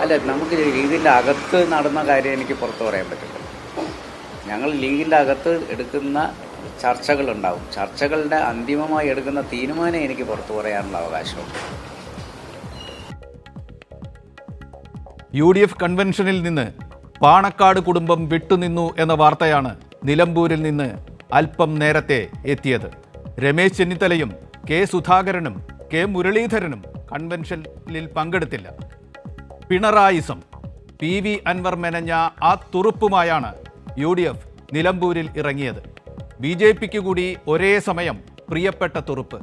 അല്ല, നമുക്ക് ലീഗിൻ്റെ അകത്ത് നടന്ന കാര്യം എനിക്ക് പുറത്ത് പറയാൻ പറ്റില്ല. ഞങ്ങൾ ലീഗിൻ്റെ അകത്ത് എടുക്കുന്ന ചർച്ചകളുണ്ടാവും. ചർച്ചകളുടെ അന്തിമമായി എടുക്കുന്ന തീരുമാനം എനിക്ക് പുറത്തു പറയാനുള്ള അവകാശമുണ്ട്. UDF കൺവെൻഷനിൽ നിന്ന് പാണക്കാട് കുടുംബം വിട്ടുനിന്നു എന്ന വാർത്തയാണ് നിലമ്പൂരിൽ നിന്ന് അല്പം നേരത്തെ എത്തിയത്. രമേശ് ചെന്നിത്തലയും കെ സുധാകരനും കെ മുരളീധരനും കൺവെൻഷനിൽ പങ്കെടുത്തില്ല. പിണറായിസം PV അൻവർ മെനഞ്ഞ ആ തുറുപ്പുമായാണ് UDF നിലമ്പൂരിൽ ഇറങ്ങിയത്. BJPക്ക് കൂടി ഒരേ സമയം പ്രിയപ്പെട്ട തുറുപ്പ്.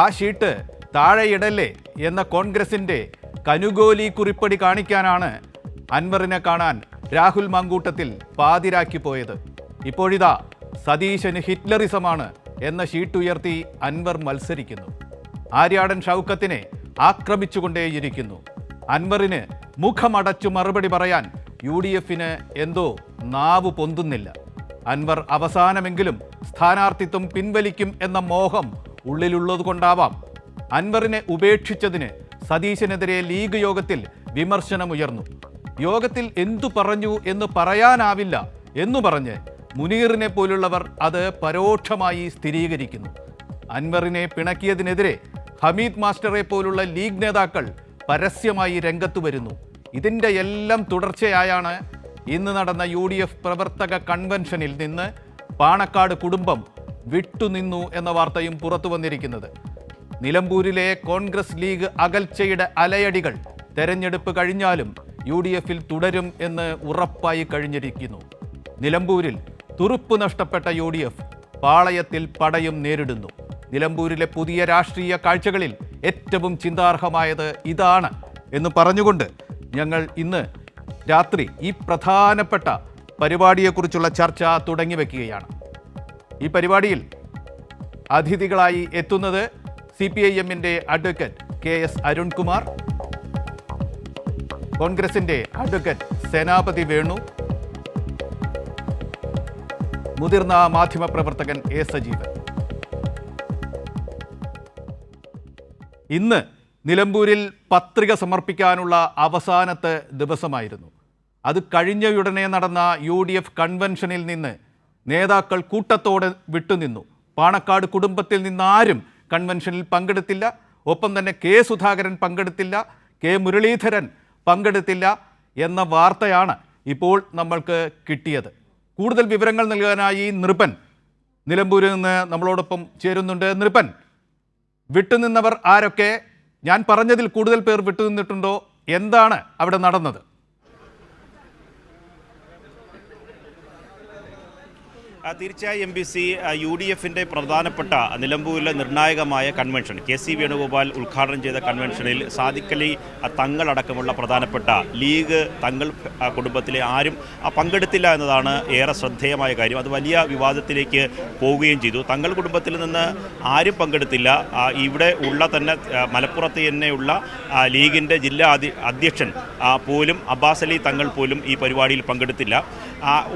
ആ ഷീട്ട് താഴെയിടല്ലേ എന്ന കോൺഗ്രസിൻ്റെ കനുഗോലി കുറിപ്പടി കാണിക്കാനാണ് അൻവറിനെ കാണാൻ രാഹുൽ മങ്കൂട്ടത്തിൽ പാതിരാക്കി പോയത്. ഇപ്പോഴിതാ സതീശന് ഹിറ്റ്ലറിസമാണ് എന്ന ഷീട്ട് ഉയർത്തി അൻവർ മത്സരിക്കുന്നു. ആര്യാടൻ ഷൗക്കത്തിനെ ആക്രമിച്ചുകൊണ്ടേയിരിക്കുന്നു. അൻവറിന് മുഖമടച്ചു മറുപടി പറയാൻ UDFന് എന്തോ നാവ് പൊന്തുന്നില്ല. അൻവർ അവസാനമെങ്കിലും സ്ഥാനാർത്ഥിത്വം പിൻവലിക്കും എന്ന മോഹം ഉള്ളിലുള്ളതുകൊണ്ടാവാം അൻവറിനെ ഉപേക്ഷിച്ചതിന് സതീശനെതിരെ ലീഗ് യോഗത്തിൽ വിമർശനമുയർന്നു. യോഗത്തിൽ എന്തു പറഞ്ഞു എന്ന് പറയാനാവില്ല എന്നു പറഞ്ഞ് മുനീറിനെ പോലുള്ളവർ അത് പരോക്ഷമായി സ്ഥിരീകരിക്കുന്നു. അൻവറിനെ പിണക്കിയതിനെതിരെ ഹമീദ് മാസ്റ്ററെ പോലുള്ള ലീഗ് നേതാക്കൾ പരസ്യമായി രംഗത്തു വരുന്നു. ഇതിൻ്റെ എല്ലാം തുടർച്ചയായാണ് ഇന്ന് നടന്ന UDF പ്രവർത്തക കൺവെൻഷനിൽ നിന്ന് പാണക്കാട് കുടുംബം വിട്ടുനിന്നു എന്ന വാർത്തയും പുറത്തു വന്നിരിക്കുന്നത്. നിലമ്പൂരിലെ കോൺഗ്രസ് ലീഗ് അകൽച്ചയുടെ അലയടികൾ തെരഞ്ഞെടുപ്പ് കഴിഞ്ഞാലും UDFൽ തുടരും എന്ന് ഉറപ്പായി കഴിഞ്ഞിരിക്കുന്നു. നിലമ്പൂരിൽ തുറുപ്പ് നഷ്ടപ്പെട്ട UDF പാളയത്തിൽ പടയും നേരിടുന്നു. നിലമ്പൂരിലെ പുതിയ രാഷ്ട്രീയ കാഴ്ചകളിൽ ഏറ്റവും ചിന്താർഹമായത് ഇതാണ് എന്ന് പറഞ്ഞുകൊണ്ട് ഞങ്ങൾ ഇന്ന് രാത്രി ഈ പ്രധാനപ്പെട്ട പരിപാടിയെക്കുറിച്ചുള്ള ചർച്ച തുടങ്ങി വയ്ക്കുകയാണ്. ഈ പരിപാടിയിൽ അതിഥികളായി എത്തുന്നത് CPIMൻ്റെ അഡ്വക്കേറ്റ് KS അരുൺകുമാർ, കോൺഗ്രസിൻ്റെ അഡ്വക്കേറ്റ് സേനാപതി വേണു, മുതിർന്ന മാധ്യമപ്രവർത്തകൻ A സജീവൻ. ഇന്ന് നിലമ്പൂരിൽ പത്രിക സമർപ്പിക്കാനുള്ള അവസാനത്തെ ദിവസമായിരുന്നു. അത് കഴിഞ്ഞയുടനെ നടന്ന UDF കൺവെൻഷനിൽ നിന്ന് നേതാക്കൾ കൂട്ടത്തോടെ വിട്ടുനിന്നു. പാണക്കാട് കുടുംബത്തിൽ നിന്നാരും കൺവെൻഷനിൽ പങ്കെടുത്തില്ല. ഒപ്പം തന്നെ കെ സുധാകരൻ പങ്കെടുത്തില്ല, കെ മുരളീധരൻ പങ്കെടുത്തില്ല എന്ന വാർത്തയാണ് ഇപ്പോൾ നമ്മൾക്ക് കിട്ടിയത്. കൂടുതൽ വിവരങ്ങൾ നൽകാനായി നൃപൻ നിലമ്പൂരിൽ നിന്ന് നമ്മളോടൊപ്പം ചേരുന്നുണ്ട്. നൃപൻ, വിട്ടുനിന്നവർ ആരൊക്കെ? ഞാൻ പറഞ്ഞതിൽ കൂടുതൽ പേർ വിട്ടുനിന്നിട്ടുണ്ടോ? എന്താണ് അവിടെ നടന്നത്? തീർച്ചയായും MBC UDFൻ്റെ പ്രധാനപ്പെട്ട നിലമ്പൂരിലെ നിർണായകമായ കൺവെൻഷൻ KC വേണുഗോപാൽ ഉദ്ഘാടനം ചെയ്ത കൺവെൻഷനിൽ സാദിഖലി തങ്ങളടക്കമുള്ള പ്രധാനപ്പെട്ട ലീഗ് തങ്ങൾ കുടുംബത്തിലെ ആരും പങ്കെടുത്തില്ല എന്നതാണ് ഏറെ ശ്രദ്ധേയമായ കാര്യം. അത് വലിയ വിവാദത്തിലേക്ക് പോവുകയും ചെയ്തു. തങ്ങൾ കുടുംബത്തിൽ നിന്ന് ആരും പങ്കെടുത്തില്ല. ഇവിടെ ഉള്ള തന്നെ മലപ്പുറത്ത് തന്നെയുള്ള ലീഗിൻ്റെ ജില്ലാ അധ്യക്ഷൻ പോലും അബ്ബാസ് അലി തങ്ങൾ പോലും ഈ പരിപാടിയിൽ പങ്കെടുത്തില്ല.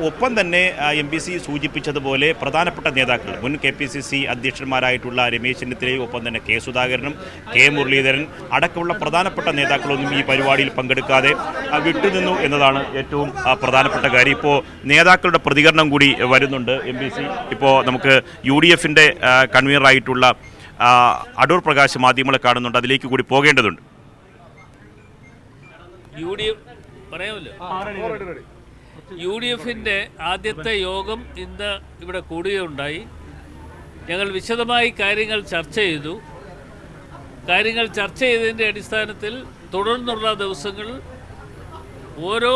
ഒപ്പം തന്നെ MBC സൂചിപ്പിച്ചതുപോലെ പ്രധാനപ്പെട്ട നേതാക്കൾ മുൻ KPCC അധ്യക്ഷന്മാരായിട്ടുള്ള രമേശ് ചെന്നിത്തലയും ഒപ്പം തന്നെ കെ സുധാകരനും കെ മുരളീധരൻ അടക്കമുള്ള പ്രധാനപ്പെട്ട നേതാക്കളൊന്നും ഈ പരിപാടിയിൽ പങ്കെടുക്കാതെ വിട്ടുനിന്നു എന്നതാണ് ഏറ്റവും പ്രധാനപ്പെട്ട കാര്യം. ഇപ്പോൾ നേതാക്കളുടെ പ്രതികരണം കൂടി വരുന്നുണ്ട്. MBC ഇപ്പോൾ നമുക്ക് UDFൻ്റെ കൺവീനറായിട്ടുള്ള അടൂർ പ്രകാശ് മാധ്യമങ്ങളെ കാണുന്നുണ്ട്. അതിലേക്ക് കൂടി പോകേണ്ടതുണ്ട്. UDFൻ്റെ ആദ്യത്തെ യോഗം ഇന്ന് ഇവിടെ കൂടുകയുണ്ടായി. ഞങ്ങൾ വിശദമായി കാര്യങ്ങൾ ചർച്ച ചെയ്തു. കാര്യങ്ങൾ ചർച്ച ചെയ്തതിൻ്റെ അടിസ്ഥാനത്തിൽ തുടർന്നുള്ള ദിവസങ്ങളിൽ ഓരോ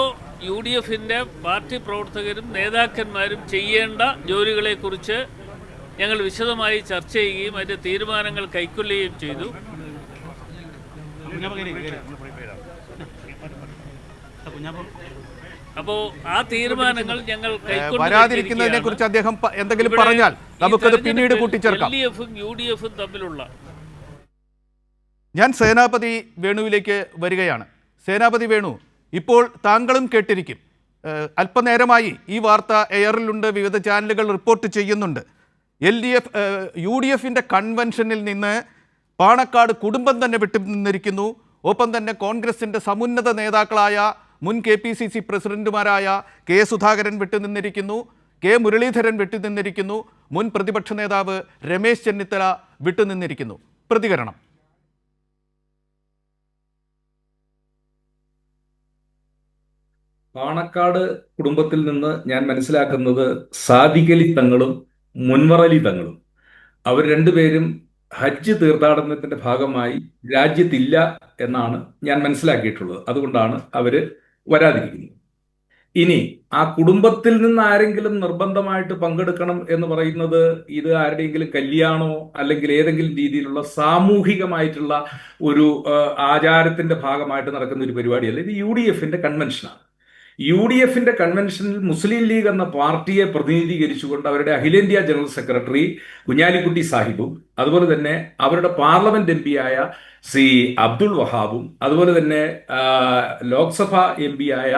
UDFൻ്റെ പാർട്ടി പ്രവർത്തകരും നേതാക്കന്മാരും ചെയ്യേണ്ട ജോലികളെക്കുറിച്ച് ഞങ്ങൾ വിശദമായി ചർച്ച ചെയ്യുകയും അതിൻ്റെ തീരുമാനങ്ങൾ കൈക്കൊള്ളുകയും ചെയ്തു. അപ്പോൾ ആ തീരുമാനങ്ങൾ ഞങ്ങൾ വരാതിരിക്കുന്നതിനെ കുറിച്ച് അദ്ദേഹം എന്തെങ്കിലും പറഞ്ഞാൽ നമുക്കത് പിന്നീട് കൂട്ടിച്ചേർക്കാം. LDFും UDFും തമ്മിലുള്ള ഞാൻ സേനാപതി വേണുവിലേക്ക് വരികയാണ്. സേനാപതി വേണു, ഇപ്പോൾ താങ്കളും കേട്ടിരിക്കും. അല്പനേരമായി ഈ വാർത്ത എയറിലുണ്ട്, വിവിധ ചാനലുകൾ റിപ്പോർട്ട് ചെയ്യുന്നുണ്ട്. UDFൻ്റെ കൺവെൻഷനിൽ നിന്ന് പാണക്കാട് കുടുംബം തന്നെ വിട്ടുനിന്നിരിക്കുന്നു. ഒപ്പം തന്നെ കോൺഗ്രസിൻ്റെ സമുന്നത നേതാക്കളായ മുൻ KPCC പ്രസിഡന്റുമാരായ കെ സുധാകരൻ വിട്ടുനിന്നിരിക്കുന്നു, കെ മുരളീധരൻ വിട്ടുനിന്നിരിക്കുന്നു, മുൻ പ്രതിപക്ഷ നേതാവ് രമേശ് ചെന്നിത്തല വിട്ടുനിന്നിരിക്കുന്നു. പ്രതികരണം. പാണക്കാട് കുടുംബത്തിൽ നിന്ന് ഞാൻ മനസ്സിലാക്കുന്നത് സാദിഖലി തങ്ങളും മുൻവറലി തങ്ങളും അവർ രണ്ടുപേരും ഹജ്ജ് തീർത്ഥാടനത്തിന്റെ ഭാഗമായി രാജ്യത്തില്ല എന്നാണ് ഞാൻ മനസ്സിലാക്കിയിട്ടുള്ളത്. അതുകൊണ്ടാണ് അവര് വരാതിരിക്കുന്നത്. ഇനി ആ കുടുംബത്തിൽ നിന്ന് ആരെങ്കിലും നിർബന്ധമായിട്ട് പങ്കെടുക്കണം എന്ന് പറയുന്നത് ഇത് ആരുടെയെങ്കിലും കല്യാണമോ അല്ലെങ്കിൽ ഏതെങ്കിലും രീതിയിലുള്ള സാമൂഹികമായിട്ടുള്ള ഒരു ആചാരത്തിന്റെ ഭാഗമായിട്ട് നടക്കുന്ന ഒരു പരിപാടിയല്ല. ഇത് UDFന്റെ കൺവെൻഷനാണ്. UDFന്റെ കൺവെൻഷനിൽ മുസ്ലിം ലീഗ് എന്ന പാർട്ടിയെ പ്രതിനിധീകരിച്ചുകൊണ്ട് അവരുടെ അഖിലേന്ത്യാ ജനറൽ സെക്രട്ടറി കുഞ്ഞാലിക്കുട്ടി സാഹിബും അതുപോലെ തന്നെ അവരുടെ പാർലമെന്റ് MP ആയ ശ്രീ അബ്ദുൾ വഹാബും അതുപോലെ തന്നെ ലോക്സഭ MP ആയ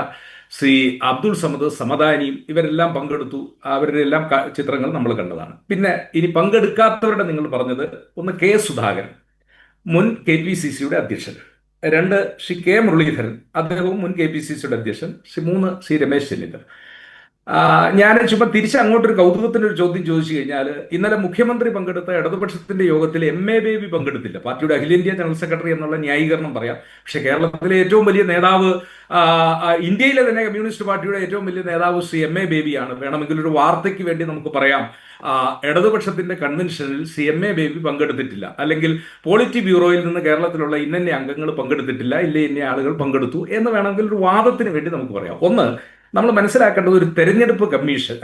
ശ്രീ അബ്ദുൾ സമദ് സമദാനിയും ഇവരെല്ലാം പങ്കെടുത്തു. അവരുടെ എല്ലാം ചിത്രങ്ങൾ നമ്മൾ കണ്ടതാണ്. പിന്നെ ഇനി പങ്കെടുക്കാത്തവരുടെ നിങ്ങൾ പറഞ്ഞത് ഒന്ന് കെ സുധാകരൻ, മുൻ KPCCയുടെ അധ്യക്ഷൻ. 2 ശ്രീ കെ മുരളീധരൻ, അദ്ദേഹവും മുൻ KPCCയുടെ അധ്യക്ഷൻ. 3 ശ്രീ രമേശ് ചെന്നിത്തല. ഞാൻ ചുമ്മാ തിരിച്ച് അങ്ങോട്ടൊരു കൗതുകത്തിന്റെ ഒരു ചോദ്യം ചോദിച്ചു കഴിഞ്ഞാൽ, ഇന്നലെ മുഖ്യമന്ത്രി പങ്കെടുത്ത ഇടതുപക്ഷത്തിന്റെ യോഗത്തിൽ MA ബേബി പങ്കെടുത്തില്ല. പാർട്ടിയുടെ അഖിലേന്ത്യാ ജനറൽ സെക്രട്ടറി എന്നുള്ള ന്യായീകരണം പറയാം. പക്ഷെ കേരളത്തിലെ ഏറ്റവും വലിയ നേതാവ്, ഇന്ത്യയിലെ തന്നെ കമ്മ്യൂണിസ്റ്റ് പാർട്ടിയുടെ ഏറ്റവും വലിയ നേതാവ് ശ്രീ MA ബേബിയാണ്. വേണമെങ്കിൽ ഒരു വാർത്തയ്ക്ക് വേണ്ടി നമുക്ക് പറയാം, ഇടതുപക്ഷത്തിന്റെ കൺവെൻഷനിൽ ശ്രീ MA ബേബി പങ്കെടുത്തിട്ടില്ല, അല്ലെങ്കിൽ പോളിറ്റി ബ്യൂറോയിൽ നിന്ന് കേരളത്തിലുള്ള ഇന്ന അംഗങ്ങൾ പങ്കെടുത്തിട്ടില്ല, ഇന്ന ആളുകൾ പങ്കെടുത്തു എന്ന് വേണമെങ്കിൽ ഒരു വാദത്തിന് വേണ്ടി നമുക്ക് പറയാം. ഒന്ന്, നമ്മൾ മനസ്സിലാക്കേണ്ടത് ഒരു തെരഞ്ഞെടുപ്പ് കൺവെൻഷൻ,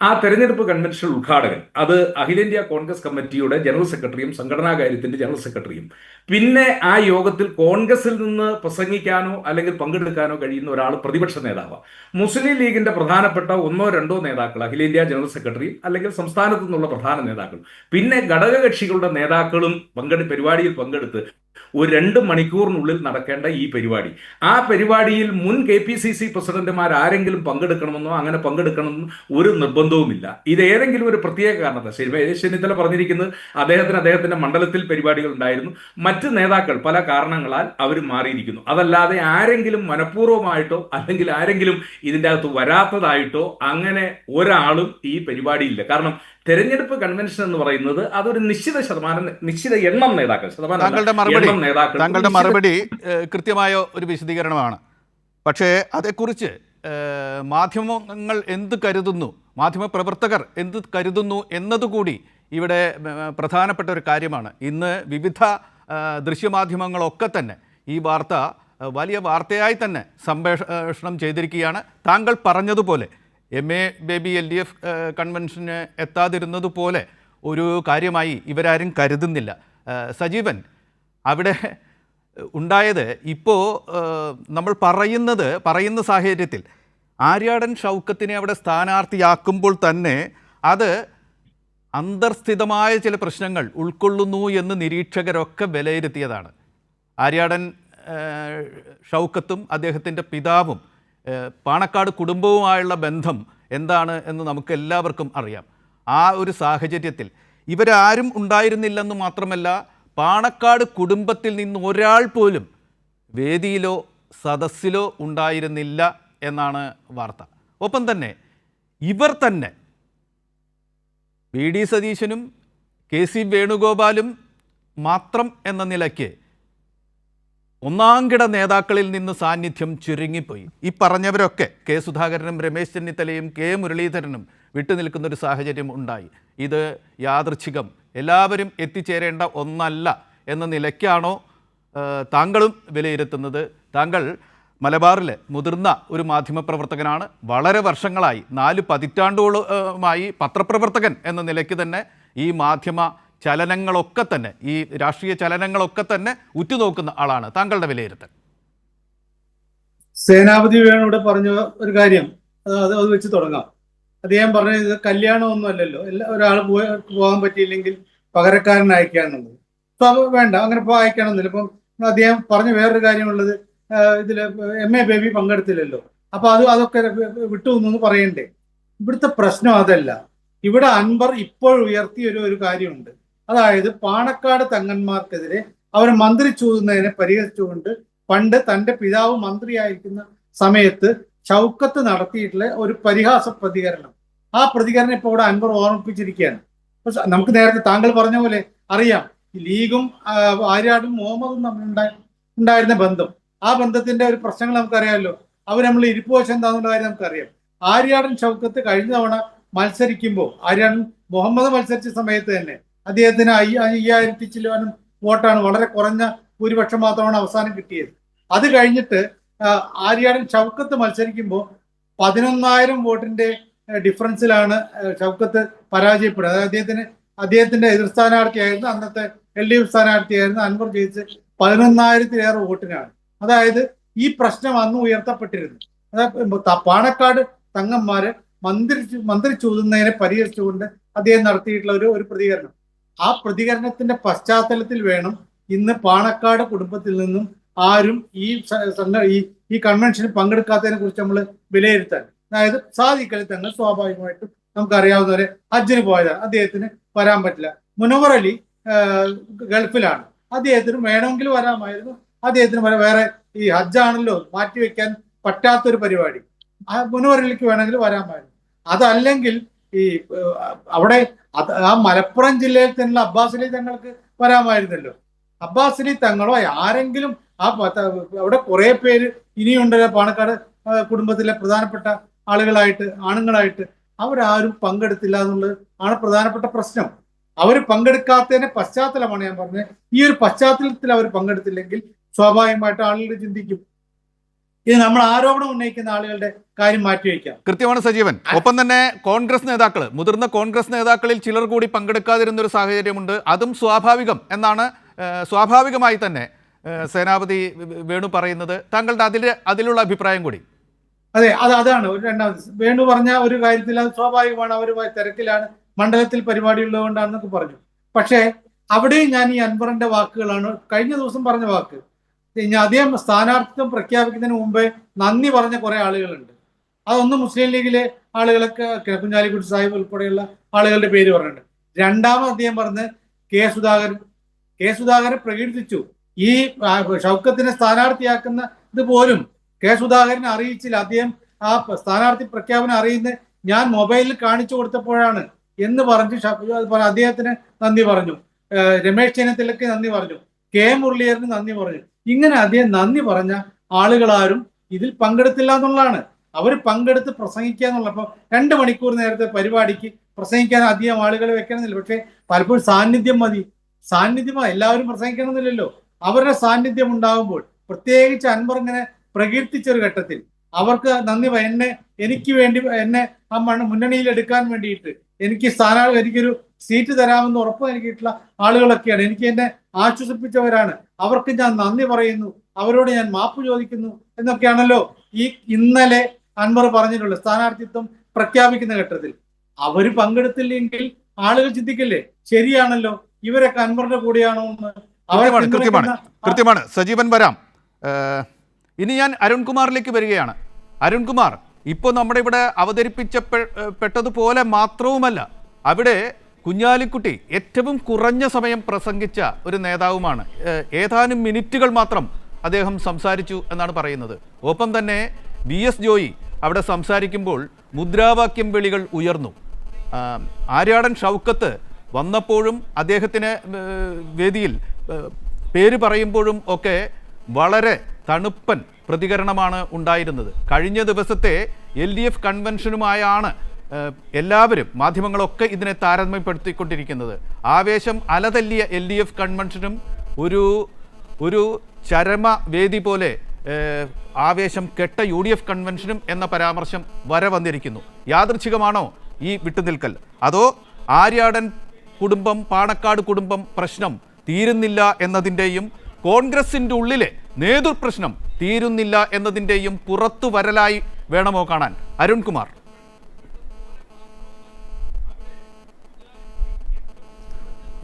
ആ തെരഞ്ഞെടുപ്പ് കൺവെൻഷൻ ഉദ്ഘാടകൻ അത് അഖിലേന്ത്യാ കോൺഗ്രസ് കമ്മിറ്റിയുടെ ജനറൽ സെക്രട്ടറിയും സംഘടനാ കാര്യത്തിന്റെ ജനറൽ സെക്രട്ടറിയും, പിന്നെ ആ യോഗത്തിൽ കോൺഗ്രസിൽ നിന്ന് പ്രസംഗിക്കാനോ അല്ലെങ്കിൽ പങ്കെടുക്കാനോ കഴിയുന്ന ഒരാൾ പ്രതിപക്ഷ നേതാവ്. മുസ്ലിം ലീഗിന്റെ പ്രധാനപ്പെട്ട 1-2 നേതാക്കൾ, അഖിലേന്ത്യാ ജനറൽ സെക്രട്ടറിയും അല്ലെങ്കിൽ സംസ്ഥാനത്തു നിന്നുള്ള പ്രധാന നേതാക്കളും, പിന്നെ ഘടകകക്ഷികളുടെ നേതാക്കളും പരിപാടിയിൽ പങ്കെടുത്ത് ഒരു 2 മണിക്കൂറിനുള്ളിൽ നടക്കേണ്ട ഈ പരിപാടി, ആ പരിപാടിയിൽ മുൻ KPCC പ്രസിഡന്റുമാർ ആരെങ്കിലും പങ്കെടുക്കണമെന്നോ അങ്ങനെ പങ്കെടുക്കണമെന്നോ ഒരു നിർബന്ധവുമില്ല. ഇത് ഏതെങ്കിലും ഒരു പ്രത്യേക കാരണത്താൽ, രമേശ് ചെന്നിത്തല പറഞ്ഞിരിക്കുന്നത് അദ്ദേഹത്തിന്റെ മണ്ഡലത്തിൽ പരിപാടികൾ ഉണ്ടായിരുന്നു, മറ്റ് നേതാക്കൾ പല കാരണങ്ങളാൽ അവർ മാറിയിരിക്കുന്നു. അതല്ലാതെ ആരെങ്കിലും മനഃപൂർവ്വമായിട്ടോ അല്ലെങ്കിൽ ആരെങ്കിലും ഇതിൻ്റെ അകത്ത് വരാത്തതായിട്ടോ അങ്ങനെ ഒരാളും ഈ പരിപാടിയില്ല. കാരണം തെരഞ്ഞെടുപ്പ് കൺവെൻഷൻ എന്ന് പറയുന്നത് അതൊരു നിശ്ചിത എണ്ണം നേതാക്കൾ, താങ്കളുടെ മറുപടി കൃത്യമായ ഒരു വിശദീകരണമാണ്. പക്ഷേ അതേക്കുറിച്ച് മാധ്യമങ്ങൾ എന്ത് കരുതുന്നു, മാധ്യമപ്രവർത്തകർ എന്ത് കരുതുന്നു എന്നതുകൂടി ഇവിടെ പ്രധാനപ്പെട്ട ഒരു കാര്യമാണ്. ഇന്ന് വിവിധ ദൃശ്യമാധ്യമങ്ങളൊക്കെ തന്നെ ഈ വാർത്ത വലിയ വാർത്തയായി തന്നെ സംപ്രേഷണം ചെയ്തിരിക്കുകയാണ്. താങ്കൾ പറഞ്ഞതുപോലെ MA ബേബി LDF കൺവെൻഷന് എത്താതിരുന്നതുപോലെ ഒരു കാര്യമായി ഇവരാരും കരുതുന്നില്ല. സജീവൻ, അവിടെ ഉണ്ടായത് ഇപ്പോൾ നമ്മൾ പറയുന്ന സാഹചര്യത്തിൽ ആര്യാടൻ ഷൗക്കത്തിനെ അവിടെ സ്ഥാനാർത്ഥിയാക്കുമ്പോൾ തന്നെ അത് അന്തർസ്ഥിതമായ ചില പ്രശ്നങ്ങൾ ഉൾക്കൊള്ളുന്നു എന്ന് നിരീക്ഷകരൊക്കെ വിലയിരുത്തിയതാണ്. ആര്യാടൻ ഷൗക്കത്തും അദ്ദേഹത്തിൻ്റെ പിതാവും പാണക്കാട് കുടുംബവുമായുള്ള ബന്ധം എന്താണ് എന്ന് നമുക്ക് എല്ലാവർക്കും അറിയാം. ആ ഒരു സാഹചര്യത്തിൽ ഇവരാരും ഉണ്ടായിരുന്നില്ലെന്ന് മാത്രമല്ല, പാണക്കാട് കുടുംബത്തിൽ നിന്ന് ഒരാൾ പോലും വേദിയിലോ സദസ്സിലോ ഉണ്ടായിരുന്നില്ല എന്നാണ് വാർത്ത. ഒപ്പം തന്നെ ഇവർ തന്നെ VD സതീശനും KC വേണുഗോപാലും മാത്രം എന്ന നിലയ്ക്ക് ഒന്നാംകിട നേതാക്കളിൽ നിന്ന് സാന്നിധ്യം ചുരുങ്ങിപ്പോയി. ഈ പറഞ്ഞവരൊക്കെ കെ സുധാകരനും രമേശ് ചെന്നിത്തലയും കെ മുരളീധരനും വിട്ടുനിൽക്കുന്നൊരു സാഹചര്യം ഉണ്ടായി. ഇത് യാദൃച്ഛികം, എല്ലാവരും എത്തിച്ചേരേണ്ട ഒന്നല്ല എന്ന നിലയ്ക്കാണോ താങ്കളും വിലയിരുത്തുന്നത്? താങ്കൾ മലബാറിലെ മുതിർന്ന ഒരു മാധ്യമപ്രവർത്തകനാണ്. വളരെ വർഷങ്ങളായി, 4 പതിറ്റാണ്ടുകളുമായി പത്രപ്രവർത്തകൻ എന്ന നിലയ്ക്ക് തന്നെ ഈ മാധ്യമ ചലനങ്ങളൊക്കെ തന്നെ, ഈ രാഷ്ട്രീയ ചലനങ്ങളൊക്കെ തന്നെ ഉറ്റുനോക്കുന്ന ആളാണ്. താങ്കളുടെ വിലയിരുത്തൽ? സേനാപതി വേണൂടെ പറഞ്ഞ ഒരു കാര്യം അത് വെച്ച് തുടങ്ങാം. അദ്ദേഹം പറഞ്ഞത് ഇത് കല്യാണമൊന്നും അല്ലല്ലോ, ഒരാൾ പോകാൻ പറ്റിയില്ലെങ്കിൽ പകരക്കാരൻ അയക്കാന്നുള്ളത്. അപ്പൊ അത് വേണ്ട, അങ്ങനെ അയക്കണമെന്നില്ല. ഇപ്പം അദ്ദേഹം പറഞ്ഞ വേറൊരു കാര്യമുള്ളത്, ഇതില് MA ബേബി പങ്കെടുത്തില്ലല്ലോ, അപ്പൊ അതൊക്കെ വിട്ടു എന്ന് പറയണ്ടേ? ഇവിടുത്തെ പ്രശ്നം അതല്ല. ഇവിടെ അൻവർ ഇപ്പോൾ ഉയർത്തിയ ഒരു കാര്യമുണ്ട്. അതായത് പാണക്കാട് തങ്ങന്മാർക്കെതിരെ അവർ മന്ത്രി ചൂതുന്നതിനെ പരിഹരിച്ചുകൊണ്ട് പണ്ട് തന്റെ പിതാവ് മന്ത്രിയായിരിക്കുന്ന സമയത്ത് ഷൗക്കത്ത് നടത്തിയിട്ടുള്ള ഒരു പരിഹാസ പ്രതികരണം, ആ പ്രതികരണം ഇപ്പോൾ ഇവിടെ അൻവർ ഓർമ്മിപ്പിച്ചിരിക്കുകയാണ്. നമുക്ക് നേരത്തെ താങ്കൾ പറഞ്ഞ പോലെ അറിയാം, ലീഗും ആര്യാടും മുഹമ്മദും തമ്മിൽ ഉണ്ടായിരുന്ന ബന്ധം, ആ ബന്ധത്തിന്റെ ഒരു പ്രശ്നങ്ങൾ നമുക്കറിയാമല്ലോ. അവർ നമ്മൾ ഇരിപ്പ് വശം എന്താണെന്നുള്ള കാര്യം നമുക്കറിയാം. ആര്യാടൻ ഷൗക്കത്ത് കഴിഞ്ഞ തവണ മത്സരിക്കുമ്പോൾ, ആര്യാടൻ മുഹമ്മദ് മത്സരിച്ച സമയത്ത് തന്നെ അദ്ദേഹത്തിന് 5000 ചില്ലുവാനും വോട്ടാണ്, വളരെ കുറഞ്ഞ ഭൂരിപക്ഷം മാത്രമാണ് അവസാനം കിട്ടിയത്. അത് കഴിഞ്ഞിട്ട് ആര്യാടൻ ഷൗക്കത്ത് മത്സരിക്കുമ്പോൾ 11,000 വോട്ടിന്റെ ഡിഫറൻസിലാണ് ഷൗക്കത്ത് പരാജയപ്പെടുന്നത്. അതായത് അദ്ദേഹത്തിന്റെ എതിർ സ്ഥാനാർത്ഥിയായിരുന്നു, അന്നത്തെ LDF സ്ഥാനാർത്ഥിയായിരുന്നു അൻവർ ജയിച്ച് 11,000-ലേറെ വോട്ടിനാണ്. അതായത് ഈ പ്രശ്നം അന്ന് ഉയർത്തപ്പെട്ടിരുന്നു. അതായത് പാണക്കാട് തങ്ങന്മാര് മന്ത്രി ചൂതുന്നതിനെ പരിഹരിച്ചുകൊണ്ട് അദ്ദേഹം നടത്തിയിട്ടുള്ള ഒരു പ്രതികരണം, ആ പ്രതികരണത്തിന്റെ പശ്ചാത്തലത്തിൽ വേണം ഇന്ന് പാണക്കാട് കുടുംബത്തിൽ നിന്നും ആരും ഈ കൺവെൻഷനിൽ പങ്കെടുക്കാത്തതിനെ കുറിച്ച് നമ്മൾ വിലയിരുത്താൻ. അതായത് സാദിഖ് അലി തങ്ങൾ സ്വാഭാവികമായിട്ടും നമുക്കറിയാവുന്നവരെ ഹജ്ജിന് പോയതാണ്, അദ്ദേഹത്തിന് വരാൻ പറ്റില്ല. മുനവർ അലി ഗൾഫിലാണ്, അദ്ദേഹത്തിന് വേണമെങ്കിൽ വരാമായിരുന്നു, അദ്ദേഹത്തിന് വേറെ ഈ ഹജ്ജാണല്ലോ മാറ്റിവെക്കാൻ പറ്റാത്തൊരു പരിപാടി, മുനവർ അലിക്ക് വേണമെങ്കിൽ വരാമായിരുന്നു. അതല്ലെങ്കിൽ ഈ അവിടെ ആ മലപ്പുറം ജില്ലയിൽ തന്നെ അബ്ബാസ് അലി തങ്ങൾക്ക് വരാമായിരുന്നല്ലോ. അബ്ബാസ് അലി തങ്ങളോ ആരെങ്കിലും അവിടെ കുറെ പേര് ഇനിയുണ്ടല്ലോ പാണക്കാട് കുടുംബത്തിലെ പ്രധാനപ്പെട്ട ആളുകളായിട്ട്, ആണുങ്ങളായിട്ട്, അവരാരും പങ്കെടുത്തില്ല എന്നുള്ളത് ആണ് പ്രധാനപ്പെട്ട പ്രശ്നം. അവർ പങ്കെടുക്കാത്തതിന്റെ പശ്ചാത്തലമാണ് ഞാൻ പറഞ്ഞത്. ഈ ഒരു പശ്ചാത്തലത്തിൽ അവർ പങ്കെടുത്തില്ലെങ്കിൽ സ്വാഭാവികമായിട്ട് ആളുകൾ ചിന്തിക്കും, ഇത് നമ്മൾ ആരോപണം ഉന്നയിക്കുന്ന ആളുകളുടെ കാര്യം മാറ്റിവെക്കാം. കൃത്യമാണ് സജീവൻ. ഒപ്പം തന്നെ കോൺഗ്രസ് നേതാക്കൾ, മുതിർന്ന കോൺഗ്രസ് നേതാക്കളിൽ ചിലർ കൂടി പങ്കെടുക്കാതിരുന്ന ഒരു സാഹചര്യമുണ്ട്. അതും സ്വാഭാവികം എന്നാണ് സ്വാഭാവികമായി തന്നെ സേനാപതി വേണു പറയുന്നത്. താങ്കളുടെ അതിലുള്ള അഭിപ്രായം കൂടി. അതെ, അതാണ് രണ്ടാമത് വേണു പറഞ്ഞ ഒരു കാര്യത്തിൽ അത് സ്വാഭാവികമാണ്, അവർ തിരക്കിലാണ്, മണ്ഡലത്തിൽ പരിപാടി ഉള്ളതുകൊണ്ടാണെന്നൊക്കെ പറഞ്ഞു. പക്ഷേ അവിടെയും ഞാൻ ഈ അൻവറിന്റെ വാക്കുകളാണ് കഴിഞ്ഞ ദിവസം പറഞ്ഞ വാക്ക്. അദ്ദേഹം സ്ഥാനാർത്ഥിത്വം പ്രഖ്യാപിക്കുന്നതിന് മുമ്പേ നന്ദി പറഞ്ഞ കുറെ ആളുകളുണ്ട്. അതൊന്ന് മുസ്ലിം ലീഗിലെ ആളുകളൊക്കെ, കുഞ്ഞാലിക്കുട്ടി സാഹിബ് ഉൾപ്പെടെയുള്ള ആളുകളുടെ പേര് പറഞ്ഞിട്ടുണ്ട്. രണ്ടാമത് അദ്ദേഹം പറഞ്ഞ് കെ സുധാകരൻ പ്രകീർത്തിച്ചു. ഈ ഷൗക്കത്തിനെ സ്ഥാനാർത്ഥിയാക്കുന്ന ഇത് പോലും കെ സുധാകരനെ അറിയിച്ചില്ല. അദ്ദേഹം ആ സ്ഥാനാർത്ഥി പ്രഖ്യാപനം അറിയുന്നത് ഞാൻ മൊബൈലിൽ കാണിച്ചു കൊടുത്തപ്പോഴാണ് എന്ന് പറഞ്ഞ് അദ്ദേഹത്തിന് നന്ദി പറഞ്ഞു. രമേശ് ചെന്നിത്തലയ്ക്ക് നന്ദി പറഞ്ഞു, കെ മുരളീധരന് നന്ദി പറഞ്ഞു. ഇങ്ങനെ അദ്ദേഹം നന്ദി പറഞ്ഞ ആളുകളാരും ഇതിൽ പങ്കെടുത്തില്ല എന്നുള്ളതാണ്. അവർ പങ്കെടുത്ത് പ്രസംഗിക്കുക എന്നുള്ള, അപ്പോൾ 2 മണിക്കൂർ നേരത്തെ പരിപാടിക്ക് പ്രസംഗിക്കാൻ അധികം ആളുകളെ വെക്കണമെന്നില്ല. പക്ഷെ പലപ്പോഴും സാന്നിധ്യം മതി. എല്ലാവരും പ്രസംഗിക്കണമെന്നില്ലല്ലോ. അവരുടെ സാന്നിധ്യം ഉണ്ടാകുമ്പോൾ, പ്രത്യേകിച്ച് അൻവർ ഇങ്ങനെ പ്രകീർത്തിച്ചൊരു ഘട്ടത്തിൽ അവർക്ക് നന്ദി, എനിക്ക് വേണ്ടി എന്നെ ആ മുന്നണിയിൽ എടുക്കാൻ വേണ്ടിയിട്ട് എനിക്കൊരു സീറ്റ് തരാമെന്ന് ഉറപ്പ് നൽകിയിട്ടുള്ള ആളുകളൊക്കെയാണ്, എനിക്ക് എന്നെ ആശ്വസിപ്പിച്ചവരാണ്, അവർക്ക് ഞാൻ നന്ദി പറയുന്നു, അവരോട് ഞാൻ മാപ്പ് ചോദിക്കുന്നു എന്നൊക്കെയാണല്ലോ ഈ ഇന്നലെ അൻവർ പറഞ്ഞിട്ടുള്ളത്. സ്ഥാനാർത്ഥിത്വം പ്രഖ്യാപിക്കുന്ന ഘട്ടത്തിൽ അവര് പങ്കെടുത്തില്ലെങ്കിൽ ആളുകൾ ചിന്തിക്കില്ലേ, ശരിയാണല്ലോ ഇവരൊക്കെ അൻവറിന്റെ കൂടെയാണോ എന്ന്. കൃത്യമാണ് സജീവൻ. വരാം. ഇനി ഞാൻ അരുൺകുമാറിലേക്ക് വരികയാണ്. അരുൺകുമാർ, ഇപ്പോൾ നമ്മുടെ ഇവിടെ അവതരിപ്പിച്ചപ്പെട്ടതുപോലെ മാത്രവുമല്ല, അവിടെ കുഞ്ഞാലിക്കുട്ടി ഏറ്റവും കുറഞ്ഞ സമയം പ്രസംഗിച്ച ഒരു നേതാവുമാണ്. ഏതാനും മിനിറ്റുകൾ മാത്രം അദ്ദേഹം സംസാരിച്ചു എന്നാണ് പറയുന്നത്. ഒപ്പം തന്നെ VS ജോയി അവിടെ സംസാരിക്കുമ്പോൾ മുദ്രാവാക്യം വിളികൾ ഉയർന്നു. ആര്യാടൻ ഷൗക്കത്ത് വന്നപ്പോഴും അദ്ദേഹത്തിന് വേദിയിൽ പേര് പറയുമ്പോഴും ഒക്കെ വളരെ തണുപ്പൻ പ്രതികരണമാണ് ഉണ്ടായിരുന്നത്. കഴിഞ്ഞ ദിവസത്തെ LDF കൺവെൻഷനുമായാണ് എല്ലാവരും, മാധ്യമങ്ങളൊക്കെ ഇതിനെ താരതമ്യപ്പെടുത്തിക്കൊണ്ടിരിക്കുന്നത്. ആവേശം അലതല്ലിയ LDF കൺവെൻഷനും ഒരു ചരമവേദി പോലെ ആവേശം കെട്ട UDF കൺവെൻഷനും എന്ന പരാമർശം വന്നിരിക്കുന്നു. യാദൃച്ഛികമാണോ ഈ വിട്ടുനിൽക്കൽ? അതോ ആര്യാടൻ കുടുംബം, പാണക്കാട് കുടുംബം പ്രശ്നം തീരുന്നില്ല എന്നതിൻ്റെയും കോൺഗ്രസിൻ്റെ ഉള്ളിലെ നേതൃപ്രശ്നം തീരുന്നില്ല എന്നതിൻ്റെയും പുറത്തു വരലായി വേണമോ കാണാൻ? അരുൺകുമാർ.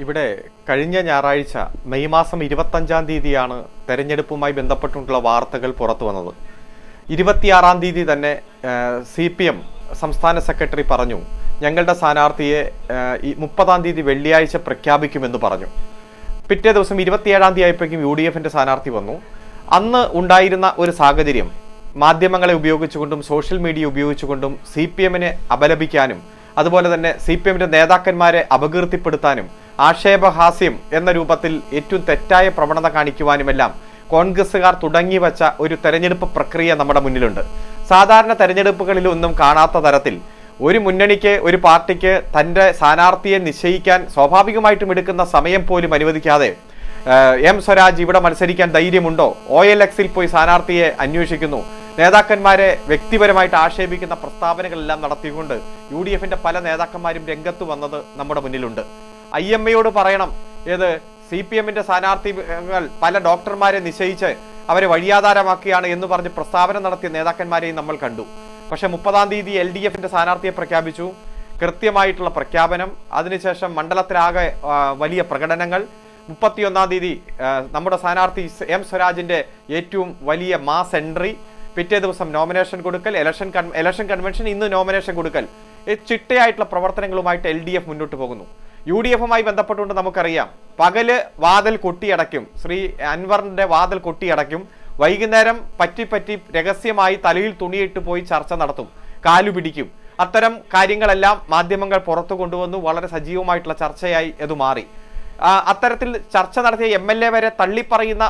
ഇവിടെ കഴിഞ്ഞ ഞായറാഴ്ച മെയ് മാസം 25-ാം തീയതിയാണ് തെരഞ്ഞെടുപ്പുമായി ബന്ധപ്പെട്ടുള്ള വാർത്തകൾ പുറത്തു വന്നത്. 26-ാം തീയതി തന്നെ CPM സംസ്ഥാന സെക്രട്ടറി പറഞ്ഞു, ഞങ്ങളുടെ സ്ഥാനാർത്ഥിയെ ഈ 30-ാം തീയതി വെള്ളിയാഴ്ച പ്രഖ്യാപിക്കുമെന്ന് പറഞ്ഞു. പിറ്റേ ദിവസം 27-ാം തീയതി ആയപ്പോഴേക്കും UDFിൻ്റെ സ്ഥാനാർത്ഥി വന്നു. അന്ന് ഉണ്ടായിരുന്ന ഒരു സാഹചര്യം മാധ്യമങ്ങളെ ഉപയോഗിച്ചുകൊണ്ടും സോഷ്യൽ മീഡിയ ഉപയോഗിച്ചുകൊണ്ടും CPMനെ അപലപിക്കാനും അതുപോലെ തന്നെ CPMന്റെ നേതാക്കന്മാരെ അപകീർത്തിപ്പെടുത്താനും ആക്ഷേപഹാസ്യം എന്ന രൂപത്തിൽ ഏറ്റവും തെറ്റായ പ്രവണത കാണിക്കുവാനുമെല്ലാം കോൺഗ്രസ്സുകാർ തുടങ്ങി വച്ച ഒരു തെരഞ്ഞെടുപ്പ് പ്രക്രിയ നമ്മുടെ മുന്നിലുണ്ട്. സാധാരണ തെരഞ്ഞെടുപ്പുകളിലൊന്നും കാണാത്ത തരത്തിൽ ഒരു മുന്നണിക്ക്, ഒരു പാർട്ടിക്ക് തൻ്റെ സ്ഥാനാർത്ഥിയെ നിശ്ചയിക്കാൻ സ്വാഭാവികമായിട്ടും എടുക്കുന്ന സമയം പോലും അനുവദിക്കാതെ M. സ്വരാജ് ഇവിടെ മത്സരിക്കാൻ ധൈര്യമുണ്ടോ, OLXൽ പോയി സ്ഥാനാർത്ഥിയെ അന്വേഷിക്കുന്നു, നേതാക്കന്മാരെ വ്യക്തിപരമായിട്ട് ആക്ഷേപിക്കുന്ന പ്രസ്താവനകളെല്ലാം നടത്തിക്കൊണ്ട് UDFിന്റെ പല നേതാക്കന്മാരും രംഗത്ത് വന്നത് നമ്മുടെ മുന്നിലുണ്ട്. IMAയോട് പറയണം, ഏത് CPMന്റെ സ്ഥാനാർത്ഥികൾ പല ഡോക്ടർമാരെ നിശ്ചയിച്ച് അവരെ വഴിയാധാരമാക്കിയാണ് എന്ന് പറഞ്ഞ് പ്രസ്താവന നടത്തിയ നേതാക്കന്മാരെയും നമ്മൾ കണ്ടു. പക്ഷെ 30-ാം തീയതി LDFിന്റെ സ്ഥാനാർത്ഥിയെ പ്രഖ്യാപിച്ചു. കൃത്യമായിട്ടുള്ള പ്രഖ്യാപനം, അതിനുശേഷം മണ്ഡലത്തിലാകെ വലിയ പ്രകടനങ്ങൾ. 31-ാം തീയതി നമ്മുടെ സ്ഥാനാർത്ഥി M. സ്വരാജിന്റെ ഏറ്റവും വലിയ മാസ് എൻട്രി. പിറ്റേ ദിവസം നോമിനേഷൻ കൊടുക്കൽ, ഇലക്ഷൻ കൺവെൻഷൻ, ഇന്ന് നോമിനേഷൻ കൊടുക്കൽ. ചിട്ടയായിട്ടുള്ള പ്രവർത്തനങ്ങളുമായിട്ട് LDF മുന്നോട്ട് പോകുന്നു. UDFുമായി ബന്ധപ്പെട്ടുകൊണ്ട് നമുക്കറിയാം, പകല് വാതിൽ കൊട്ടിയടയ്ക്കും, ശ്രീ അൻവറിന്റെ വാതിൽ കൊട്ടിയടയ്ക്കും, വൈകുന്നേരം പറ്റി രഹസ്യമായി തലയിൽ തുണിയിട്ട് പോയി ചർച്ച നടത്തും, കാലുപിടിക്കും. അത്തരം കാര്യങ്ങളെല്ലാം മാധ്യമങ്ങൾ പുറത്തു കൊണ്ടുവന്നു. വളരെ സജീവമായിട്ടുള്ള ചർച്ചയായി ഇത് മാറി. അത്തരത്തിൽ ചർച്ച നടത്തിയ MLA വരെ തള്ളിപ്പറയുന്ന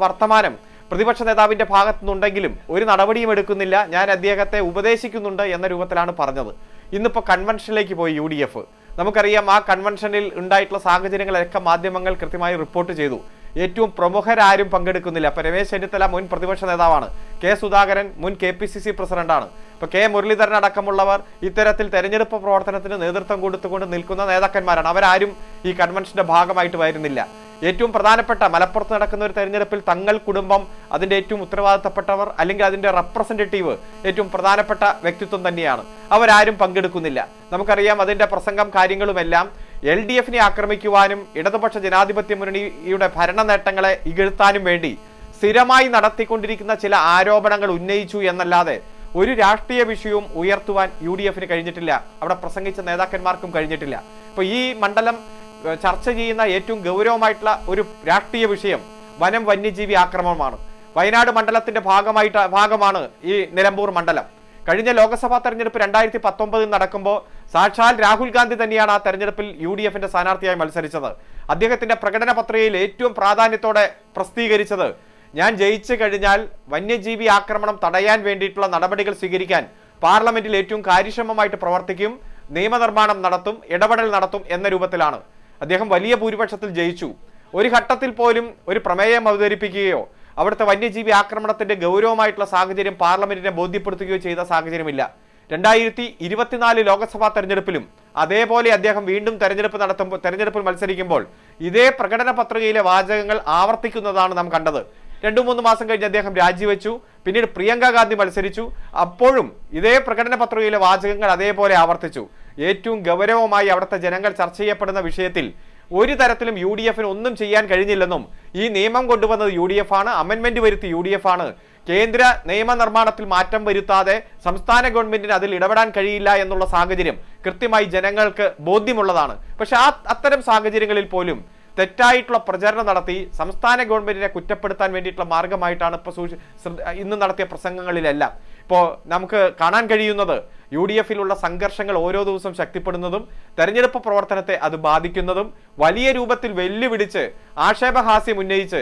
വർത്തമാനം പ്രതിപക്ഷ നേതാവിന്റെ ഭാഗത്തുനിന്നുണ്ടെങ്കിലും ഒരു നടപടിയും എടുക്കുന്നില്ല, ഞാൻ അദ്ദേഹത്തെ ഉപദേശിക്കുന്നുണ്ട് എന്ന രൂപത്തിലാണ് പറഞ്ഞത്. ഇന്നിപ്പോൾ കൺവെൻഷനിലേക്ക് പോയി UDF. നമുക്കറിയാം, ആ കൺവെൻഷനിൽ ഉണ്ടായിട്ടുള്ള സാഹചര്യങ്ങളൊക്കെ മാധ്യമങ്ങൾ കൃത്യമായി റിപ്പോർട്ട് ചെയ്തു. ഏറ്റവും പ്രമുഖരാരും പങ്കെടുക്കുന്നില്ല. അപ്പോൾ രമേശ് ചെന്നിത്തല മുൻ പ്രതിപക്ഷ നേതാവാണ്, K. സുധാകരൻ മുൻ KPCC പ്രസിഡന്റാണ്, ഇപ്പോൾ K. മുരളീധരൻ അടക്കമുള്ളവർ ഇത്തരത്തിൽ തെരഞ്ഞെടുപ്പ് പ്രവർത്തനത്തിന് നേതൃത്വം കൊടുത്തുകൊണ്ട് നിൽക്കുന്ന നേതാക്കന്മാരാണ്. അവരാരും ഈ കൺവെൻഷന്റെ ഭാഗമായിട്ട് വരുന്നില്ല. ഏറ്റവും പ്രധാനപ്പെട്ട മലപ്പുറത്ത് നടക്കുന്ന ഒരു തെരഞ്ഞെടുപ്പിൽ തങ്ങൾ കുടുംബം, അതിൻ്റെ ഏറ്റവും ഉത്തരവാദിത്തപ്പെട്ടവർ അല്ലെങ്കിൽ അതിൻ്റെ റെപ്രസെൻറ്റേറ്റീവ് ഏറ്റവും പ്രധാനപ്പെട്ട വ്യക്തിത്വം തന്നെയാണ്. അവരാരും പങ്കെടുക്കുന്നില്ല. നമുക്കറിയാം, അതിൻ്റെ പ്രസംഗം കാര്യങ്ങളുമെല്ലാം LDFനെ ആക്രമിക്കുവാനും ഇടതുപക്ഷ ജനാധിപത്യ മുന്നണിയുടെ ഭരണ നേട്ടങ്ങളെ ഇകഴ്ത്താനും വേണ്ടി സ്ഥിരമായി നടത്തിക്കൊണ്ടിരിക്കുന്ന ചില ആരോപണങ്ങൾ ഉന്നയിച്ചു എന്നല്ലാതെ ഒരു രാഷ്ട്രീയ വിഷയവും ഉയർത്തുവാൻ UDFന് കഴിഞ്ഞിട്ടില്ല. അവിടെ പ്രസംഗിച്ച നേതാക്കന്മാർക്കും കഴിഞ്ഞിട്ടില്ല. ഇപ്പോൾ ഈ മണ്ഡലം ചർച്ച ചെയ്യുന്ന ഏറ്റവും ഗൗരവമായിട്ടുള്ള ഒരു രാഷ്ട്രീയ വിഷയം വനം വന്യജീവി ആക്രമണമാണ്. വയനാട് മണ്ഡലത്തിന്റെ ഭാഗമാണ് ഈ നിലമ്പൂർ മണ്ഡലം. കഴിഞ്ഞ ലോക്സഭാ തെരഞ്ഞെടുപ്പ് 2019 നടക്കുമ്പോൾ സാക്ഷാൽ രാഹുൽ ഗാന്ധി തന്നെയാണ് ആ തെരഞ്ഞെടുപ്പിൽ UDFന്റെ സ്ഥാനാർത്ഥിയായി മത്സരിച്ചത്. അദ്ദേഹത്തിന്റെ പ്രകടന പത്രികയിൽ ഏറ്റവും പ്രാധാന്യത്തോടെ പ്രസിദ്ധീകരിച്ചത്, ഞാൻ ജയിച്ചു കഴിഞ്ഞാൽ വന്യജീവി ആക്രമണം തടയാൻ വേണ്ടിയിട്ടുള്ള നടപടികൾ സ്വീകരിക്കാൻ പാർലമെന്റിൽ ഏറ്റവും കാര്യക്ഷമമായിട്ട് പ്രവർത്തിക്കും, നിയമനിർമ്മാണം നടത്തും, ഇടപെടൽ നടത്തും എന്ന രൂപത്തിലാണ്. അദ്ദേഹം വലിയ ഭൂരിപക്ഷത്തിൽ ജയിച്ചു. ഒരു ഘട്ടത്തിൽ പോലും ഒരു പ്രമേയം അവതരിപ്പിക്കുകയോ അവിടുത്തെ വന്യജീവി ആക്രമണത്തിന്റെ ഗൗരവമായിട്ടുള്ള സാഹചര്യം പാർലമെന്റിനെ ബോധ്യപ്പെടുത്തുകയോ ചെയ്ത സാഹചര്യമില്ല. 2024 ലോക്സഭാ തെരഞ്ഞെടുപ്പിലും അതേപോലെ അദ്ദേഹം വീണ്ടും തെരഞ്ഞെടുപ്പിൽ മത്സരിക്കുമ്പോൾ ഇതേ പ്രകടന പത്രികയിലെ വാചകങ്ങൾ ആവർത്തിക്കുന്നതാണ് നാം കണ്ടത്. 2-3 മാസം കഴിഞ്ഞ് അദ്ദേഹം രാജിവെച്ചു. പിന്നീട് പ്രിയങ്ക ഗാന്ധി മത്സരിച്ചു. അപ്പോഴും ഇതേ പ്രകടന പത്രികയിലെ വാചകങ്ങൾ അതേപോലെ ആവർത്തിച്ചു. ഏറ്റവും ഗൗരവമായി അവിടുത്തെ ജനങ്ങൾ ചർച്ച ചെയ്യപ്പെടുന്ന വിഷയത്തിൽ ഒരു തരത്തിലും UDFന് ഒന്നും ചെയ്യാൻ കഴിഞ്ഞില്ലെന്നും ഈ നിയമം കൊണ്ടുവന്നത് UDF ആണ്, അമെൻമെന്റ് വരുത്തി UDF ആണ്, കേന്ദ്ര നിയമനിർമ്മാണത്തിൽ മാറ്റം വരുത്താതെ സംസ്ഥാന ഗവൺമെന്റിന് അതിൽ ഇടപെടാൻ കഴിയില്ല എന്നുള്ള സാഹചര്യം കൃത്യമായി ജനങ്ങൾക്ക് ബോധ്യമുള്ളതാണ്. പക്ഷെ അത്തരം സാഹചര്യങ്ങളിൽ പോലും തെറ്റായിട്ടുള്ള പ്രചരണം നടത്തി സംസ്ഥാന ഗവൺമെന്റിനെ കുറ്റപ്പെടുത്താൻ വേണ്ടിയിട്ടുള്ള മാർഗമായിട്ടാണ് ഇപ്പോൾ ഇന്ന് നടത്തിയ പ്രസംഗങ്ങളിലെല്ലാം ഇപ്പോൾ നമുക്ക് കാണാൻ കഴിയുന്നത്. UDFിലുള്ള സംഘർഷങ്ങൾ ഓരോ ദിവസവും ശക്തിപ്പെടുന്നതും തെരഞ്ഞെടുപ്പ് പ്രവർത്തനത്തെ അത് ബാധിക്കുന്നതും വലിയ രൂപത്തിൽ വെല്ലുവിളിച്ച് ആക്ഷേപഹാസ്യം ഉന്നയിച്ച്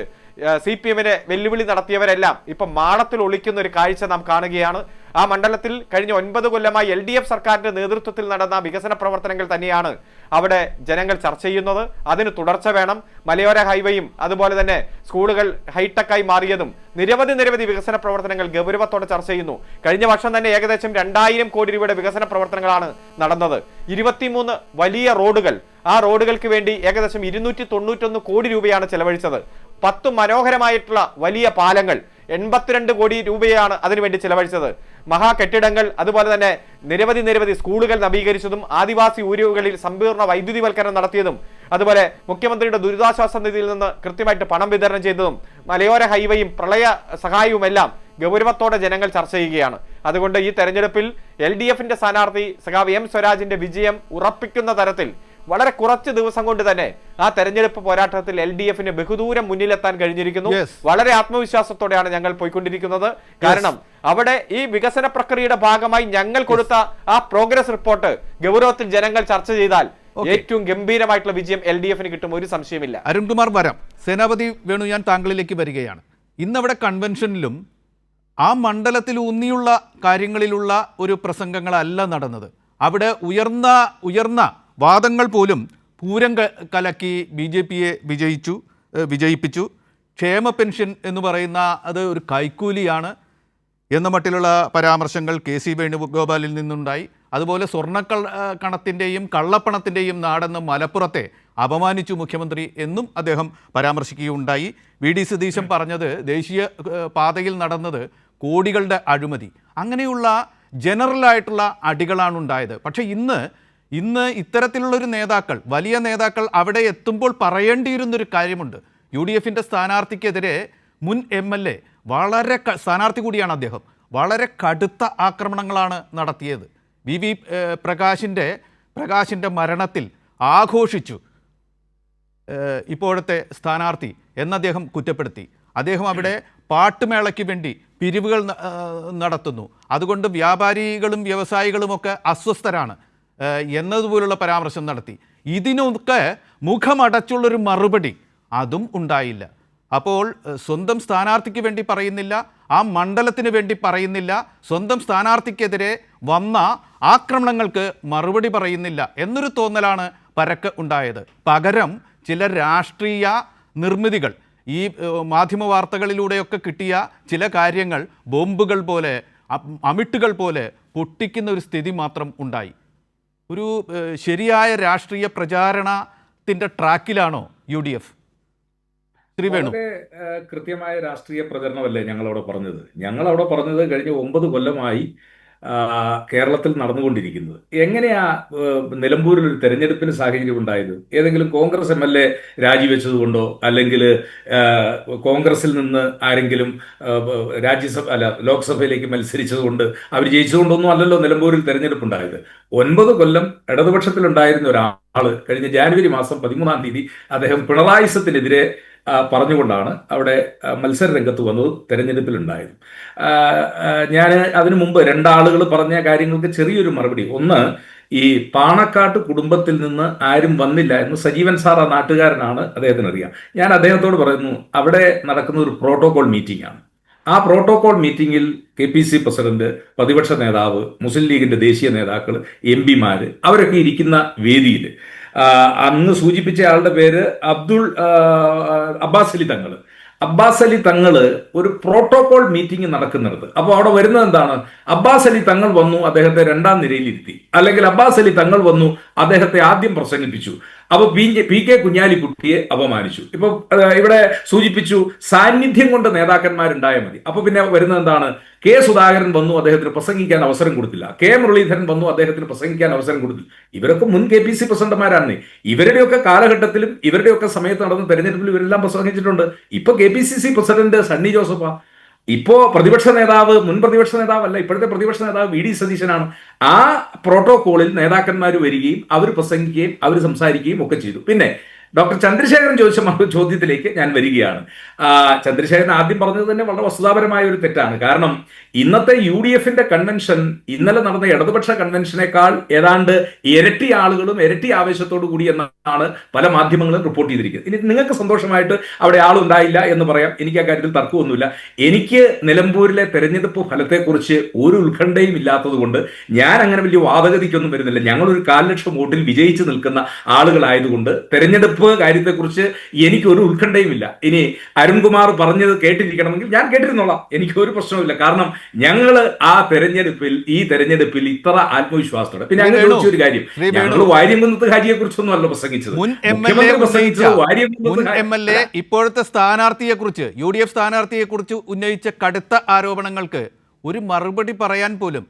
CPMനെ വെല്ലുവിളി നടത്തിയവരെല്ലാം ഇപ്പം മാളത്തിൽ ഒളിക്കുന്ന ഒരു കാഴ്ച നാം കാണുകയാണ്. ആ മണ്ഡലത്തിൽ കഴിഞ്ഞ 9 കൊല്ലമായി LDF സർക്കാരിന്റെ നേതൃത്വത്തിൽ നടന്ന വികസന പ്രവർത്തനങ്ങൾ തന്നെയാണ് അവിടെ ജനങ്ങൾ ചർച്ച ചെയ്യുന്നത്. അതിന് തുടർച്ച വേണം. മലയോര ഹൈവേയും അതുപോലെ തന്നെ സ്കൂളുകൾ ഹൈടെക്കായി മാറിയതും നിരവധി വികസന പ്രവർത്തനങ്ങൾ ഗൗരവത്തോടെ ചർച്ച ചെയ്യുന്നു. കഴിഞ്ഞ വർഷം തന്നെ ഏകദേശം 2000 കോടി രൂപയുടെ വികസന പ്രവർത്തനങ്ങളാണ് നടന്നത്. 23 വലിയ റോഡുകൾ, ആ റോഡുകൾക്ക് വേണ്ടി ഏകദേശം 291 കോടി രൂപയാണ് ചെലവഴിച്ചത്. 10 മനോഹരമായിട്ടുള്ള വലിയ പാലങ്ങൾ 82 കോടി രൂപയാണ് അതിനുവേണ്ടി ചെലവഴിച്ചത്. മഹാകെട്ടിടങ്ങൾ, അതുപോലെ തന്നെ നിരവധി സ്കൂളുകൾ നവീകരിച്ചതും ആദിവാസി ഊരുകളിൽ സമ്പൂർണ്ണ വൈദ്യുതിവൽക്കരണം നടത്തിയതും അതുപോലെ മുഖ്യമന്ത്രിയുടെ ദുരിതാശ്വാസ നിധിയിൽ നിന്ന് കൃത്യമായിട്ട് പണം വിതരണം ചെയ്തതും മലയോര ഹൈവേയും പ്രളയ സഹായവുമെല്ലാം ഗൗരവത്തോടെ ജനങ്ങൾ ചർച്ച ചെയ്യുകയാണ്. അതുകൊണ്ട് ഈ തെരഞ്ഞെടുപ്പിൽ LDFന്റെ സ്ഥാനാർത്ഥി സഖാവ് M സ്വരാജിന്റെ വിജയം ഉറപ്പിക്കുന്ന തരത്തിൽ വളരെ കുറച്ച് ദിവസം കൊണ്ട് തന്നെ ആ തെരഞ്ഞെടുപ്പ് പോരാട്ടത്തിൽ LDFന് ബഹുദൂരം മുന്നിലെത്താൻ കഴിഞ്ഞിരിക്കുന്നു. വളരെ ആത്മവിശ്വാസത്തോടെയാണ് ഞങ്ങൾ പോയിക്കൊണ്ടിരിക്കുന്നത്. കാരണം അവിടെ ഈ വികസന പ്രക്രിയയുടെ ഭാഗമായി ഞങ്ങൾ കൊടുത്ത ആ പ്രോഗ്രസ് റിപ്പോർട്ട് ഗൗരവത്തിൽ ജനങ്ങൾ ചർച്ച ചെയ്താൽ ഏറ്റവും ഗംഭീരമായിട്ടുള്ള വിജയം LDFന് കിട്ടും, ഒരു സംശയമില്ല. അരുൺകുമാർ വരാം. സേനാപതി വേണു, ഞാൻ താങ്കളിലേക്ക് വരികയാണ്. ഇന്നവിടെ കൺവെൻഷനിലും ആ മണ്ഡലത്തിൽ ഊന്നിയുള്ള കാര്യങ്ങളിലുള്ള ഒരു പ്രസംഗങ്ങളല്ല നടന്നത്. അവിടെ ഉയർന്ന വാദങ്ങൾ പോലും പൂരം കലക്കി BJPയെ വിജയിപ്പിച്ചു. ക്ഷേമ പെൻഷൻ എന്ന് പറയുന്ന അത് ഒരു കൈക്കൂലിയാണ് എന്ന മട്ടിലുള്ള പരാമർശങ്ങൾ KC വേണുഗോപാലിൽ നിന്നുണ്ടായി. അതുപോലെ കണത്തിൻ്റെയും കള്ളപ്പണത്തിൻ്റെയും നാടെന്ന് മലപ്പുറത്തെ അപമാനിച്ചു മുഖ്യമന്ത്രി എന്നും അദ്ദേഹം പരാമർശിക്കുകയുണ്ടായി. VD സതീശൻ പറഞ്ഞത് ദേശീയ പാതയിൽ നടന്നത് കോടികളുടെ അഴിമതി. അങ്ങനെയുള്ള ജനറലായിട്ടുള്ള അടികളാണ് ഉണ്ടായത്. പക്ഷേ ഇന്ന് ഇത്തരത്തിലുള്ളൊരു നേതാക്കൾ, വലിയ നേതാക്കൾ അവിടെ എത്തുമ്പോൾ പറയേണ്ടിയിരുന്നൊരു കാര്യമുണ്ട്. UDFൻ്റെ സ്ഥാനാർത്ഥിക്കെതിരെ മുൻ MLA സ്ഥാനാർത്ഥി കൂടിയാണ് അദ്ദേഹം, വളരെ കടുത്ത ആക്രമണങ്ങളാണ് നടത്തിയത്. VV പ്രകാശിൻ്റെ മരണത്തിൽ ആഘോഷിച്ചു ഇപ്പോഴത്തെ സ്ഥാനാർത്ഥി എന്ന് അദ്ദേഹം കുറ്റപ്പെടുത്തി. അദ്ദേഹം അവിടെ പാട്ടുമേളയ്ക്ക് വേണ്ടി പിരിവുകൾ നടത്തുന്നു, അതുകൊണ്ട് വ്യാപാരികളും വ്യവസായികളുമൊക്കെ അസ്വസ്ഥരാണ് എന്നതുപോലുള്ള പരാമർശം നടത്തി. ഇതിനൊക്കെ മുഖമടച്ചുള്ളൊരു മറുപടി അതും ഉണ്ടായില്ല. അപ്പോൾ സ്വന്തം സ്ഥാനാർത്ഥിക്ക് വേണ്ടി പറയുന്നില്ല, ആ മണ്ഡലത്തിന് വേണ്ടി പറയുന്നില്ല, സ്വന്തം സ്ഥാനാർത്ഥിക്കെതിരെ വന്ന ആക്രമണങ്ങൾക്ക് മറുപടി പറയുന്നില്ല എന്നൊരു തോന്നലാണ് പരക്കെ ഉണ്ടായത്. പകരം ചില രാഷ്ട്രീയ നിർമ്മിതികൾ, ഈ മാധ്യമ വാർത്തകളിലൂടെയൊക്കെ കിട്ടിയ ചില കാര്യങ്ങൾ ബോംബുകൾ പോലെ, അമിട്ടുകൾ പോലെ പൊട്ടിക്കുന്ന ഒരു സ്ഥിതി മാത്രം ഉണ്ടായി. ഒരു ശരിയായ രാഷ്ട്രീയ പ്രചാരണത്തിൻ്റെ ട്രാക്കിലാണോ UDF? വളരെ കൃത്യമായ രാഷ്ട്രീയ പ്രചരണമല്ലേ ഞങ്ങളവിടെ പറഞ്ഞത് കഴിഞ്ഞ 9 കൊല്ലമായി കേരളത്തിൽ നടന്നുകൊണ്ടിരിക്കുന്നത്. എങ്ങനെയാ നിലമ്പൂരിൽ ഒരു തെരഞ്ഞെടുപ്പിന് സാഹചര്യം ഉണ്ടായത്? ഏതെങ്കിലും കോൺഗ്രസ് MLA രാജിവെച്ചതുകൊണ്ടോ, അല്ലെങ്കിൽ കോൺഗ്രസിൽ നിന്ന് ആരെങ്കിലും ലോക്സഭയിലേക്ക് മത്സരിച്ചതുകൊണ്ട് അവർ ജയിച്ചതുകൊണ്ടൊന്നും അല്ലല്ലോ നിലമ്പൂരിൽ തെരഞ്ഞെടുപ്പ് ഉണ്ടായത്. 9 കൊല്ലം ഇടതുപക്ഷത്തിലുണ്ടായിരുന്ന ഒരാള് കഴിഞ്ഞ ജാനുവരി മാസം 13-ാം തീയതി അദ്ദേഹം പിണറായിസത്തിനെതിരെ പറഞ്ഞുകൊണ്ടാണ് അവിടെ മത്സര രംഗത്ത് വന്നത്, തെരഞ്ഞെടുപ്പിലുണ്ടായത്. ഞാൻ അതിനു മുമ്പ് 2 ആളുകൾ പറഞ്ഞ കാര്യങ്ങൾക്ക് ചെറിയൊരു മറുപടി. ഒന്ന്, ഈ പാണക്കാട്ട് കുടുംബത്തിൽ നിന്ന് ആരും വന്നില്ല എന്ന് സജീവൻ സാർ, ആ നാട്ടുകാരനാണ്, അദ്ദേഹത്തിന് അറിയാം. ഞാൻ അദ്ദേഹത്തോട് പറയുന്നു, അവിടെ നടക്കുന്ന ഒരു പ്രോട്ടോകോൾ മീറ്റിംഗ് ആണ്. ആ പ്രോട്ടോകോൾ മീറ്റിംഗിൽ KPC പ്രസിഡന്റ്, പ്രതിപക്ഷ നേതാവ്, മുസ്ലിം ലീഗിന്റെ ദേശീയ നേതാക്കൾ, MP-മാര് അവരൊക്കെ ഇരിക്കുന്ന വേദിയിൽ അന്ന് സൂചിപ്പിച്ച ആളുടെ പേര് അബ്ബാസ് അലി തങ്ങള് ഒരു പ്രോട്ടോകോൾ മീറ്റിംഗ് നടക്കുന്നിടത്ത്. അപ്പോൾ അവിടെ വരുന്നത് എന്താണ്? അബ്ബാസ് അലി തങ്ങൾ വന്നു, അദ്ദേഹത്തെ 2-ാം നിരയിലിരുത്തി, അല്ലെങ്കിൽ അബ്ബാസ് അലി തങ്ങൾ വന്നു, അദ്ദേഹത്തെ ആദ്യം പ്രസംഗിപ്പിച്ചു. അപ്പൊ PK കുഞ്ഞാലിക്കുട്ടിയെ അപമാനിച്ചു. ഇപ്പൊ ഇവിടെ സൂചിപ്പിച്ചു സാന്നിധ്യം കൊണ്ട് നേതാക്കന്മാരുണ്ടായാൽ മതി. അപ്പൊ പിന്നെ വരുന്നത് എന്താണ്? K സുധാകരൻ വന്നു, അദ്ദേഹത്തിന് പ്രസംഗിക്കാൻ അവസരം കൊടുത്തില്ല. K മുരളീധരൻ വന്നു, അദ്ദേഹത്തിന് പ്രസംഗിക്കാൻ അവസരം കൊടുത്തില്ല. ഇവരൊക്കെ മുൻ KPC പ്രസിഡന്റുമാരാണ്. ഇവരുടെയൊക്കെ കാലഘട്ടത്തിലും ഇവരുടെയൊക്കെ സമയത്ത് നടന്ന തെരഞ്ഞെടുപ്പിൽ ഇവരെല്ലാം പ്രസംഗിച്ചിട്ടുണ്ട്. ഇപ്പൊ KPCC പ്രസിഡന്റ് സണ്ണി ജോസഫാ. ഇപ്പോ പ്രതിപക്ഷ നേതാവ്, മുൻ പ്രതിപക്ഷ നേതാവല്ല, ഇപ്പോഴത്തെ പ്രതിപക്ഷ നേതാവ് VD സതീശനാണ്. ആ പ്രോട്ടോകോളിൽ നേതാക്കന്മാർ വരികയും അവർ പ്രസംഗിക്കുകയും അവർ സംസാരിക്കുകയും ഒക്കെ ചെയ്തു. പിന്നെ ഡോക്ടർ ചന്ദ്രശേഖരൻ ചോദിച്ച ചോദ്യത്തിലേക്ക് ഞാൻ വരികയാണ്. ചന്ദ്രശേഖരൻ ആദ്യം പറഞ്ഞത് തന്നെ വളരെ വസ്തുതാപരമായ ഒരു തെറ്റാണ്. കാരണം ഇന്നത്തെ UDFന്റെ കൺവെൻഷൻ ഇന്നലെ നടന്ന ഇടതുപക്ഷ കൺവെൻഷനേക്കാൾ ഏതാണ്ട് ഇരട്ടി ആളുകളും ഇരട്ടി ആവേശത്തോടു കൂടി എന്നാണ് പല മാധ്യമങ്ങളും റിപ്പോർട്ട് ചെയ്തിരിക്കുന്നത്. ഇനി നിങ്ങൾക്ക് സന്തോഷമായിട്ട് അവിടെ ആളുണ്ടായില്ല എന്ന് പറയാം, എനിക്ക് ആ കാര്യത്തിൽ തർക്കമൊന്നുമില്ല. എനിക്ക് നിലമ്പൂരിലെ തെരഞ്ഞെടുപ്പ് ഫലത്തെക്കുറിച്ച് ഒരു ഉത്കണ്ഠയും ഇല്ലാത്തത് കൊണ്ട് ഞാൻ അങ്ങനെ വലിയ വാദഗതിക്കൊന്നും വരുന്നില്ല. ഞങ്ങളൊരു 4,00,000 വോട്ടിൽ വിജയിച്ചു നിൽക്കുന്ന ആളുകളായതുകൊണ്ട് തെരഞ്ഞെടുപ്പ് കാര്യത്തെക്കുറിച്ച് എനിക്കൊരു ഉത്കണ്ഠയുമില്ല. ഇനി അരുൺകുമാർ പറഞ്ഞത് കേട്ടിരിക്കണമെങ്കിൽ ഞാൻ കേട്ടിരുന്നോളാം, എനിക്കൊരു പ്രശ്നവുമില്ല. കാരണം ഞങ്ങള് ഈ തെരഞ്ഞെടുപ്പിൽ ഇത്ര ആത്മവിശ്വാസത്തോടെ, പിന്നെ അങ്ങനെ ചോദിച്ചൊരു കാര്യം, ഞങ്ങൾ വാര്യംകുന്നത്ത് ഹാജിയെ കുറിച്ചൊന്നും അല്ല പ്രസംഗിച്ചത്. മുൻ MLA ഇപ്പോഴത്തെ സ്ഥാനാർത്ഥിയെ കുറിച്ച്, UDF സ്ഥാനാർത്ഥിയെ കുറിച്ച് ഉന്നയിച്ച കടുത്ത ആരോപണങ്ങൾക്ക് ഒരു മറുപടി പറയാൻ പോലും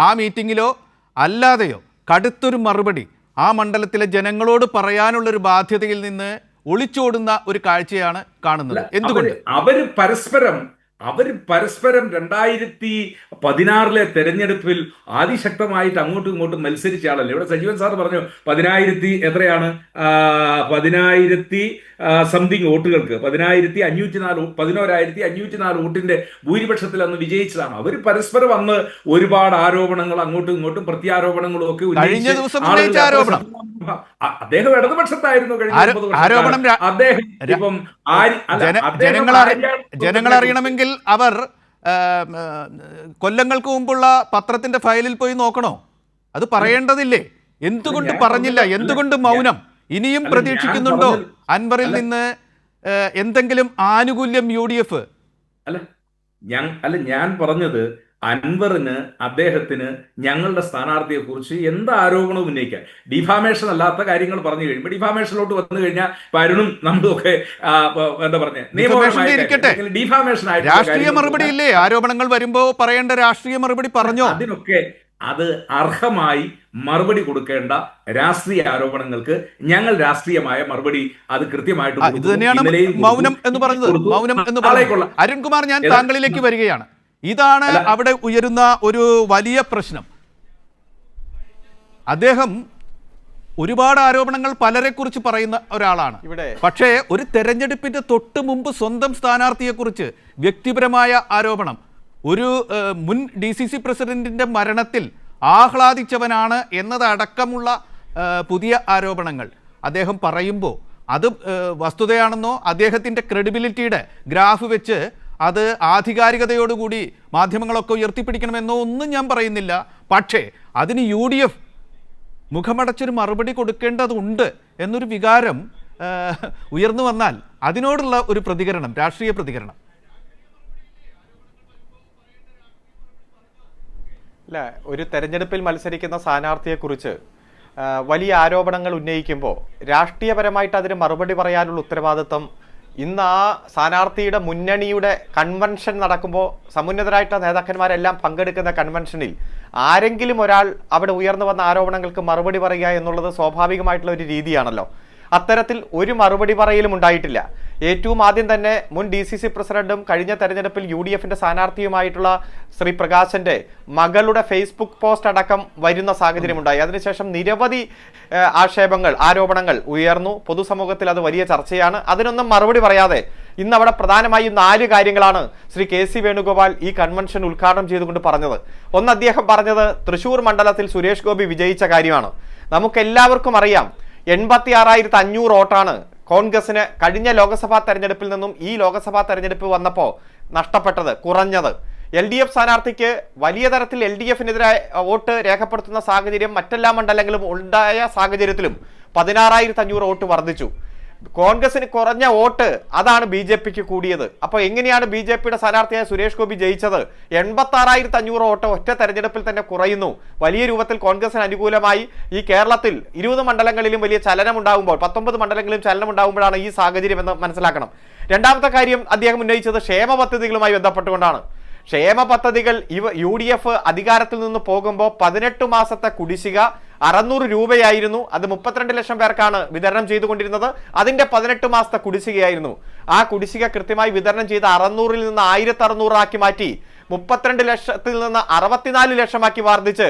ആ മീറ്റിംഗിലോ അല്ലാതെയോ കടുത്തൊരു മറുപടി ആ മണ്ഡലത്തിലെ ജനങ്ങളോട് പറയാനുള്ളൊരു ബാധ്യതയിൽ നിന്ന് ഒളിച്ചോടുന്ന ഒരു കാഴ്ചയാണ് കാണുന്നത്. എന്തുകൊണ്ട്? അവര് പരസ്പരം അവർ പരസ്പരം 2016 തെരഞ്ഞെടുപ്പിൽ അതിശക്തമായിട്ട് അങ്ങോട്ടും ഇങ്ങോട്ടും മത്സരിച്ച ആളല്ലേ. ഇവിടെ സജീവൻ സാർ പറഞ്ഞു 10,000 സംതിങ് വോട്ടുകൾക്ക് 11,504 വോട്ടിന്റെ ഭൂരിപക്ഷത്തിൽ അന്ന് വിജയിച്ചതാണ്. അവർ പരസ്പരം അന്ന് ഒരുപാട് ആരോപണങ്ങൾ അങ്ങോട്ടും ഇങ്ങോട്ടും പ്രത്യാരോപണങ്ങളും ഒക്കെ കഴിഞ്ഞ ദിവസം ഉന്നയിച്ച ആരോപണം അദ്ദേഹം ഇടതുപക്ഷത്തായിരുന്നു കഴിഞ്ഞ 9 ആരോപണം വർഷക്കാലം. അദ്ദേഹം ഇപ്പം ജനങ്ങൾ അറിയണമെങ്കിൽ അവർ കൊല്ലങ്ങൾക്ക് മുമ്പുള്ള പത്രത്തിന്റെ ഫയലിൽ പോയി നോക്കണോ? അത് പറയേണ്ടതില്ലേ? എന്തുകൊണ്ട് പറഞ്ഞില്ല? എന്തുകൊണ്ട് മൗനം? ഇനിയും പ്രതീക്ഷിക്കുന്നുണ്ടോ അൻവറിൽ നിന്ന് എന്തെങ്കിലും ആനുകൂല്യം UDF? ഞാൻ പറഞ്ഞത് അൻവറിന് അദ്ദേഹത്തിന് ഞങ്ങളുടെ സ്ഥാനാർത്ഥിയെ കുറിച്ച് എന്ത് ആരോപണവും ഉന്നയിക്കാൻ, ഡിഫാമേഷൻ അല്ലാത്ത കാര്യങ്ങൾ പറഞ്ഞു കഴിയുമ്പോൾ ഡിഫാമേഷനിലോട്ട് വന്നു കഴിഞ്ഞാൽ അരുണും നമ്മളൊക്കെ എന്താ പറഞ്ഞ ഡിഫാമേഷൻ ആയിട്ട് രാഷ്ട്രീയ മറുപടി ഇല്ലേ? ആരോപണങ്ങൾ വരുമ്പോ പറയേണ്ട രാഷ്ട്രീയ മറുപടി പറഞ്ഞോ? അതിനൊക്കെ അത് അർഹമായി മറുപടി കൊടുക്കേണ്ട രാഷ്ട്രീയ ആരോപണങ്ങൾക്ക് ഞങ്ങൾ രാഷ്ട്രീയമായ മറുപടി അത് കൃത്യമായിട്ട് ഇത് തന്നെയാണ് മൗനം എന്ന് പറഞ്ഞത്. മൗനം എന്ന് പറഞ്ഞത്. അരുൺകുമാർ, ഞാൻ താങ്കളിലേക്ക് വരികയാണ്. ഇതാണ് അവിടെ ഉയരുന്ന ഒരു വലിയ പ്രശ്നം. അദ്ദേഹം ഒരുപാട് ആരോപണങ്ങൾ പലരെ കുറിച്ച് പറയുന്ന ഒരാളാണ്. പക്ഷേ ഒരു തെരഞ്ഞെടുപ്പിന്റെ തൊട്ട് മുമ്പ് സ്വന്തം സ്ഥാനാർത്ഥിയെക്കുറിച്ച് വ്യക്തിപരമായ ആരോപണം, ഒരു മുൻ DCC പ്രസിഡന്റിന്റെ മരണത്തിൽ ആഹ്ലാദിച്ചവനാണ് എന്നതടക്കമുള്ള പുതിയ ആരോപണങ്ങൾ അദ്ദേഹം പറയുമ്പോൾ അത് വസ്തുതയാണെന്നോ അദ്ദേഹത്തിൻ്റെ ക്രെഡിബിലിറ്റിയുടെ ഗ്രാഫ് വെച്ച് അത് ആധികാരികതയോടുകൂടി മാധ്യമങ്ങളൊക്കെ ഉയർത്തിപ്പിടിക്കണമെന്നോ ഒന്നും ഞാൻ പറയുന്നില്ല. പക്ഷേ അതിന് UDF മുഖമടച്ചൊരു മറുപടി കൊടുക്കേണ്ടതുണ്ട് എന്നൊരു വികാരം ഉയർന്നു വന്നാൽ അതിനോടുള്ള ഒരു പ്രതികരണം, രാഷ്ട്രീയ പ്രതികരണം. അല്ല, ഒരു തെരഞ്ഞെടുപ്പിൽ മത്സരിക്കുന്ന സ്ഥാനാർത്ഥിയെക്കുറിച്ച് വലിയ ആരോപണങ്ങൾ ഉന്നയിക്കുമ്പോൾ രാഷ്ട്രീയപരമായിട്ട് അതിന് മറുപടി പറയാനുള്ള ഉത്തരവാദിത്വം ഇന്ന് ആ സ്ഥാനാർത്ഥിയുടെ മുന്നണിയുടെ കൺവെൻഷൻ നടക്കുമ്പോൾ സമുന്നതരായിട്ടുള്ള നേതാക്കന്മാരെല്ലാം പങ്കെടുക്കുന്ന കൺവെൻഷനിൽ ആരെങ്കിലും ഒരാൾ അവിടെ ഉയർന്നു വന്ന ആരോപണങ്ങൾക്ക് മറുപടി പറയുക എന്നുള്ളത് സ്വാഭാവികമായിട്ടുള്ള ഒരു രീതിയാണല്ലോ. അത്തരത്തിൽ ഒരു മറുപടി പറയലും ഉണ്ടായിട്ടില്ല. ഏറ്റവും ആദ്യം തന്നെ മുൻ DCC പ്രസിഡന്റും കഴിഞ്ഞ തെരഞ്ഞെടുപ്പിൽ UDFന്റെ സ്ഥാനാർത്ഥിയുമായിട്ടുള്ള ശ്രീ പ്രകാശന്റെ മകളുടെ ഫേസ്ബുക്ക് പോസ്റ്റ് അടക്കം വരുന്ന സാഹചര്യമുണ്ടായി. അതിനുശേഷം നിരവധി ആക്ഷേപങ്ങൾ, ആരോപണങ്ങൾ ഉയർന്നു. പൊതുസമൂഹത്തിൽ അത് വലിയ ചർച്ചയാണ്. അതിനൊന്നും മറുപടി പറയാതെ ഇന്ന് അവിടെ പ്രധാനമായും 4 കാര്യങ്ങളാണ് ശ്രീ KC വേണുഗോപാൽ ഈ കൺവെൻഷൻ ഉദ്ഘാടനം ചെയ്തുകൊണ്ട് പറഞ്ഞത്. ഒന്ന്, അദ്ദേഹം പറഞ്ഞത് തൃശൂർ മണ്ഡലത്തിൽ സുരേഷ് ഗോപി വിജയിച്ച കാര്യമാണ്. നമുക്കെല്ലാവർക്കും അറിയാം 86,500 വോട്ടാണ് കോൺഗ്രസിന് കഴിഞ്ഞ ലോക്സഭാ തെരഞ്ഞെടുപ്പിൽ നിന്നും ഈ ലോക്സഭാ തെരഞ്ഞെടുപ്പ് വന്നപ്പോൾ നഷ്ടപ്പെട്ടത്, കുറഞ്ഞത്. LDF സ്ഥാനാർത്ഥിക്ക് വലിയ തരത്തിൽ LDFനെതിരായ വോട്ട് രേഖപ്പെടുത്തുന്ന സാഹചര്യം മറ്റെല്ലാ മണ്ഡലങ്ങളും ഉണ്ടായ സാഹചര്യത്തിലും 16,500 വോട്ട് വർദ്ധിച്ചു. കോൺഗ്രസിന് കുറഞ്ഞ വോട്ട്, അതാണ് BJPക്ക് കൂടിയത്. അപ്പോൾ എങ്ങനെയാണ് BJPയുടെ സ്ഥാനാർത്ഥിയായ സുരേഷ് ഗോപി ജയിച്ചത്? 86,500 വോട്ട് ഒറ്റ തെരഞ്ഞെടുപ്പിൽ തന്നെ കുറയുന്നു. വലിയ രൂപത്തിൽ കോൺഗ്രസിന് അനുകൂലമായി ഈ കേരളത്തിൽ 20 മണ്ഡലങ്ങളിലും വലിയ ചലനം ഉണ്ടാകുമ്പോൾ, 19 മണ്ഡലങ്ങളിലും ചലനം ഉണ്ടാകുമ്പോഴാണ് ഈ സാഹചര്യം എന്ന് മനസ്സിലാക്കണം. രണ്ടാമത്തെ കാര്യം അദ്ദേഹം ഉന്നയിച്ചത് ക്ഷേമ പദ്ധതികളുമായി ബന്ധപ്പെട്ടുകൊണ്ടാണ്. ക്ഷേമ പദ്ധതികൾ UDF അധികാരത്തിൽ നിന്ന് പോകുമ്പോൾ 18 മാസത്തെ കുടിശ്ശിക 600 രൂപയായിരുന്നു. അത് 32 ലക്ഷം പേർക്കാണ് വിതരണം ചെയ്തുകൊണ്ടിരുന്നത്. അതിന്റെ 18 മാസത്തെ കുടിശ്ശികയായിരുന്നു. ആ കുടിശ്ശിക കൃത്യമായി വിതരണം ചെയ്ത് 600-ൽ നിന്ന് 1,600 ആക്കി മാറ്റി 32 ലക്ഷത്തിൽ നിന്ന് 64 ലക്ഷമാക്കി വർദ്ധിച്ച്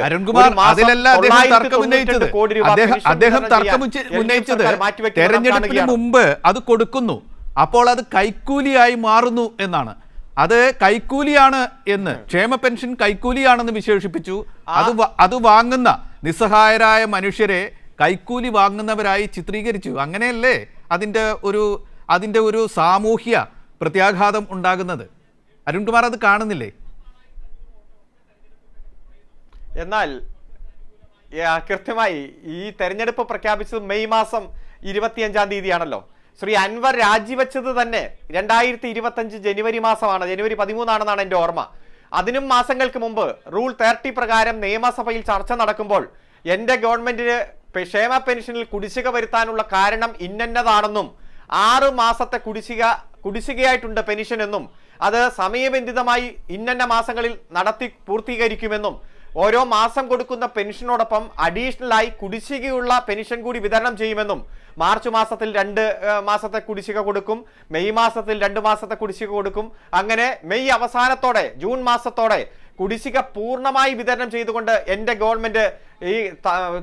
തെരഞ്ഞെടുപ്പിന് മുമ്പ് അത് കൊടുക്കുന്നു. അപ്പോൾ അത് കൈക്കൂലിയായി മാറുന്നു എന്നാണ്. അത് കൈക്കൂലിയാണ് എന്ന്, ക്ഷേമ പെൻഷൻ കൈക്കൂലിയാണെന്ന് വിശേഷിപ്പിച്ചു. അത് വാങ്ങുന്ന നിസ്സഹായരായ മനുഷ്യരെ കൈക്കൂലി വാങ്ങുന്നവരായി ചിത്രീകരിച്ചു. അങ്ങനെയല്ലേ അതിൻ്റെ ഒരു സാമൂഹ്യ പ്രത്യാഘാതം ഉണ്ടാകുന്നത്? അരുൺകുമാർ അത് കാണുന്നില്ലേ? എന്നാൽ കൃത്യമായി ഈ തെരഞ്ഞെടുപ്പ് പ്രഖ്യാപിച്ചത് മെയ് മാസം 25-ാം തീയതിയാണല്ലോ. ശ്രീ അൻവർ രാജിവെച്ചത് തന്നെ 2025 ജനുവരി മാസമാണ്. ജനുവരി 13 എൻ്റെ ഓർമ്മ. അതിനും മാസങ്ങൾക്ക് മുമ്പ് റൂൾ 30 പ്രകാരം നിയമസഭയിൽ ചർച്ച നടക്കുമ്പോൾ എൻ്റെ ഗവൺമെന്റിന് ക്ഷേമ പെൻഷനിൽ കുടിശ്ശിക വരുത്താനുള്ള കാരണം ഇന്നതാണെന്നും 6 മാസത്തെ കുടിശ്ശികയായിട്ടുണ്ട് പെൻഷൻ എന്നും അത് സമയബന്ധിതമായി ഇന്ന മാസങ്ങളിൽ നടത്തി പൂർത്തീകരിക്കുമെന്നും ഓരോ മാസം കൊടുക്കുന്ന പെൻഷനോടൊപ്പം അഡീഷണലായി കുടിശ്ശികയുള്ള പെൻഷൻ കൂടി വിതരണം ചെയ്യുമെന്നും മാർച്ച് മാസത്തിൽ 2 മാസത്തെ കുടിശ്ശിക കൊടുക്കും, മെയ് മാസത്തിൽ 2 മാസത്തെ കുടിശ്ശിക കൊടുക്കും, അങ്ങനെ മെയ് അവസാനത്തോടെ ജൂൺ മാസത്തോടെ കുടിശ്ശിക പൂർണ്ണമായി വിതരണം ചെയ്തുകൊണ്ട് എൻ്റെ ഗവൺമെന്റ് ഈ